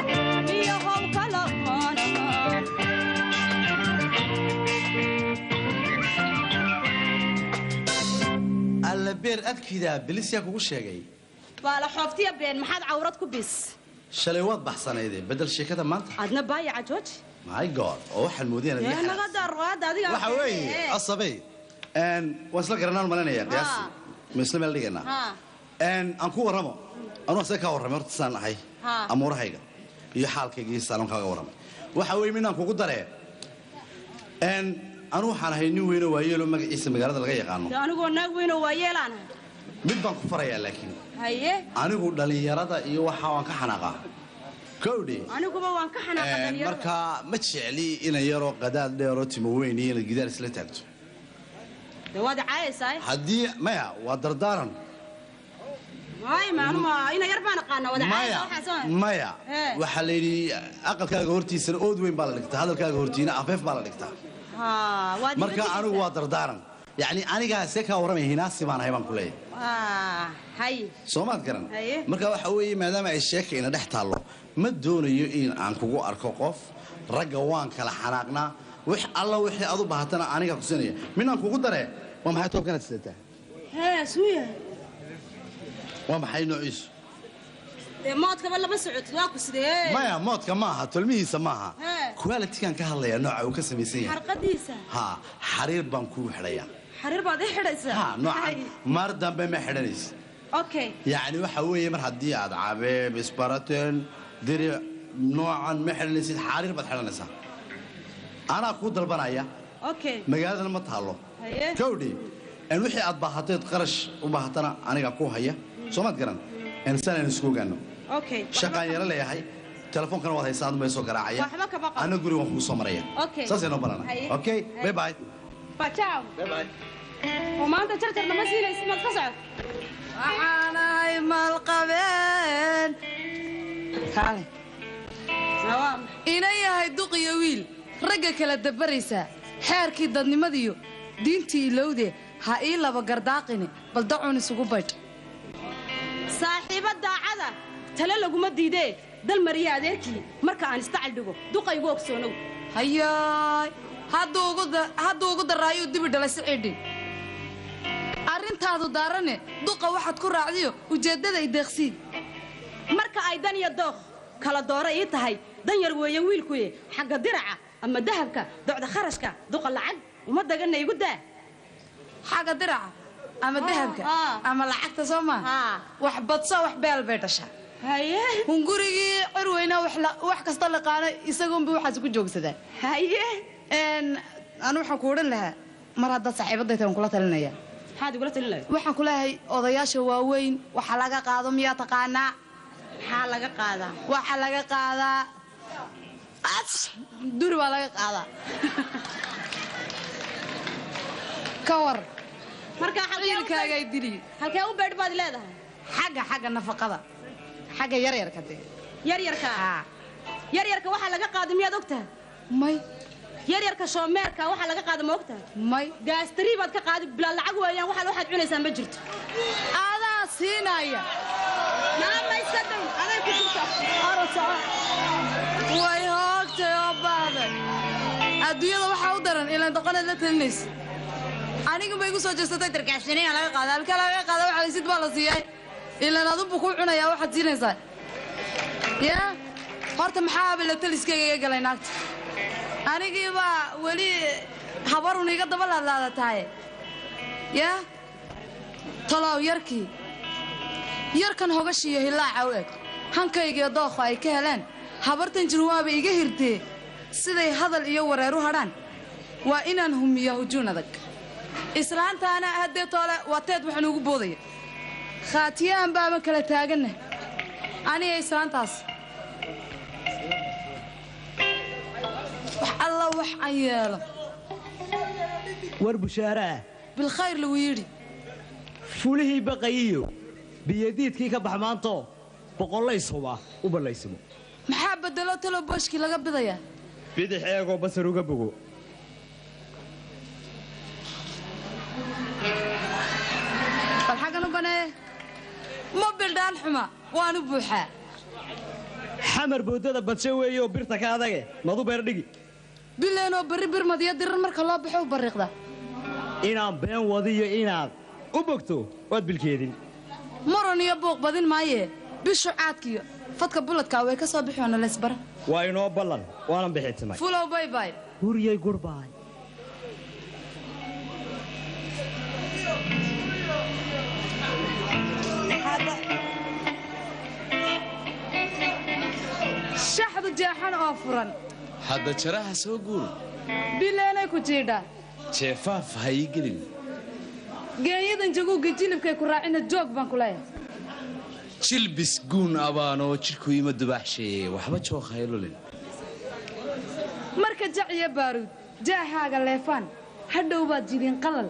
niyahow kala maalahan alla beer adkiida bilisya kugu sheegay waa la xooftiya been maxaad cawrad ku bis shalay waad baxsanaydee bedel sheekada maanta adna baayaca jooji my god oo waxaan moodayna ee naga darwaad adiga waxa weeye asabay waan isla garanaan malinaya qiyaasi ma isla meel dhigana aan ku waramo anuu asay ka warramay horta saan ahay amuurahayga iyo xaalkayga iyo saalon kaaga warramay waxa weeye minaan kugu daree anu waxaan ahay nin weyn oo waayeelo magaciisa magaalada laga yaqaano anigoo naag weyn oo waayeelaan mid baan ku farayaa laakiin haye anigu dhalinyarada iyo waxa waan ka xanaaqaa kowdhi aniguba waan ka xanaaqaa dhalinyarada marka ma jecli inay yaroo qadaad dheeroo timo weyn iyo inay gidaar isla taagto dawaad caayaysaa haddii maya waa dardaaran ina yar baan aqaana wada maya waxaa la yidhi aqalkaaga hortiisana ood weyn baa la dhigtaa hadalkaaga hortiina afeef baa la dhigtaa marka anigu waa dardaaran yani anigaa see kaa warramaya hinaasi baan ahay baan ku leeyahay soomaad garan marka waxa weeye maadaama ay sheeka ina dhex taallo ma doonayo in aan kugu arko qof ragga waan kala xanaaqnaa wix alla wixii aad u baahatana aniga kusinaya minaan kugu daree waa maxay toobkanaad sidataa suuya waa maxay noociisu moodkaba lama socotid waa ku sidee maya moodka maaha tolmihiisa maaha quality-gaan ka hadlayaa nooca uu ka samaysan yahay xarqadiisa ha xariir baan kuu xidhayaa xariir baad ii xidhaysaa ha noocan mar dambe ma xidhanaysa okay yacni waxa weeye mar haddii aad cabeeb isbarateen diri noocan ma xidhanaysid xariir baad xidhanaysaa anaa kuu dalbanaya okay magaaladana ma taallo kowdhi wixii aad baahateed qarash u baahatana aniga ku haya soomaad garan sanaynu isku ogaano shaqaan yaro leeyahay telefoonkana waad haysaa aduma soo garaacaya ana guri waan kugu soo maraya saasay noo barana okay bye bye bacaaw oo maanta jarjarna ma siinaysid maad ka socod waxaanahay maalqabeen kaale ina yahay duq iyo wiil ragga kala dabaraysaa xeerkii dadnimadiyo diintii ilowde ha ii laba gardaaqine bal dacun isugu baydh saaxiiba daacada tale laguma diidee dal mariya adeerkii marka aan istacal dhigo duqaygu ogsoonow hayaay hadduu ugu daraayo dibi dhalay si cidhin arrintaadu daarane duqa waxaad ku raacdiyo ujeeddada ideeqsii marka ay dan iyo dooq kala doora ii tahay dan yar weeye wiilkuye xagga diraca ama dahabka docda kharashka duqa lacag uma daganna igu daa xagga diraca ama dahabka ama lacagta soo maa wax badso wax beel bay dhashaa haye hungurigii cirweynaa wax kasta laqaano isagoonba waxaas ku joogsadaa haye anu waxaan ku odhan lahaa mar haddaad saaxiibadayta waan kula talinaya maxaad igula talin lahay waxaan ku leeyahay odayaasha waaweyn waxa laga qaado miyaa taqaanaa maxaa laga qaadaa waxa laga qaadaa duri baa laga qaadaa ka war marka wiilkaaga dili halkee u beedh baad leedahay xagga nafaqada xagga yaryarka dee yaryarka waxaa laga qaado miyaad ogtahay may yaryarka shoomeerka waxaa laga qaado ma ogtahay may gaastari baad ka qaadi bilaa lacag weeyaan waxaad cunaysaa ma jirto adaa siinaya naama iska dhow aday ku jirta way hoogtay oo baaday adduunyada waxaa u daran ilaan doqoneed la talinaysa aniguba igu soo jeesatay darkaashiniina laga qaada halka laga qaada waxa laysid baa la siiyay ilaan adunbu kuu cunayaa waxaad siinaysaa yaa horta maxaaba la taliskayga iga galay naagta anigiibaa weli habarun iga daba laadlaadatahay yaa talow yarkii yarkan hogashiiyo hilaaca u eg hankaygiyo dookho ay ka heleen habartan jirwaaba iga hirtee siday hadal iyo wareer u hadhaan waa inaan humiya hujuun adag islaantaana haddee toole waa teed waxaan ugu boodaya khaatiyaan baama kala taaganna aniga islaantaas wax alla wax aan yeelo war bushaare ah bilkhayr lagu yidhi fulihii baqayiyo biyadiidkii ka bax maanto boqollays huba u ballaysimo maxaa bedelo talo booshkii laga bidaya bidix eegoo basar uga bogo bal xaggan u banee ma bildhaan xuma waanu buuxaa xamar boodada badshe weeye oo birta ka adage madu beer dhigi bileenoo barri birmadiyo dirar marka loo baxo u barriiqda inaan been wadiyo inaad u bogto waad bilkeedin muran iyo buuq badin maayee bishu caadkiyo fadka buladkaa way ka soo bixoona laysbara waa inoo ballan waanan bixitimay fulow baybay huryay gurbaay shaxdu jeexan oo furan hadda jaraha soo guur bileenay ku jiidha jeefaaf ha ii gelin geenyadan jaguugga jilibkay ku raacina joog baan ku leeyahay jilbis guun abaanoo jidhku ima dubaaxsheeye waxba joog haylolin marka jac iyo baaruud jaahaaga leefaan hadhow baad jidin qalal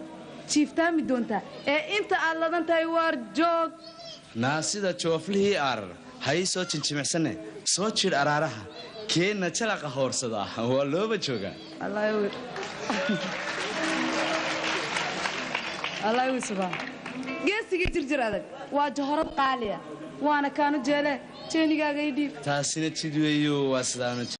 jiiftaami doontaa ee inta aad ladan tahay waar joog naa sida jooflihii aarar ha ii soo jinjimicsanne soo jidh araaraha keenna jalaqa hoorsada waa looba joogaa geesigii jirjir adag waa johorad qaaliya waana kaanu jeele jeenigaaga ii dhiib taasina jid weeyo waa sidaana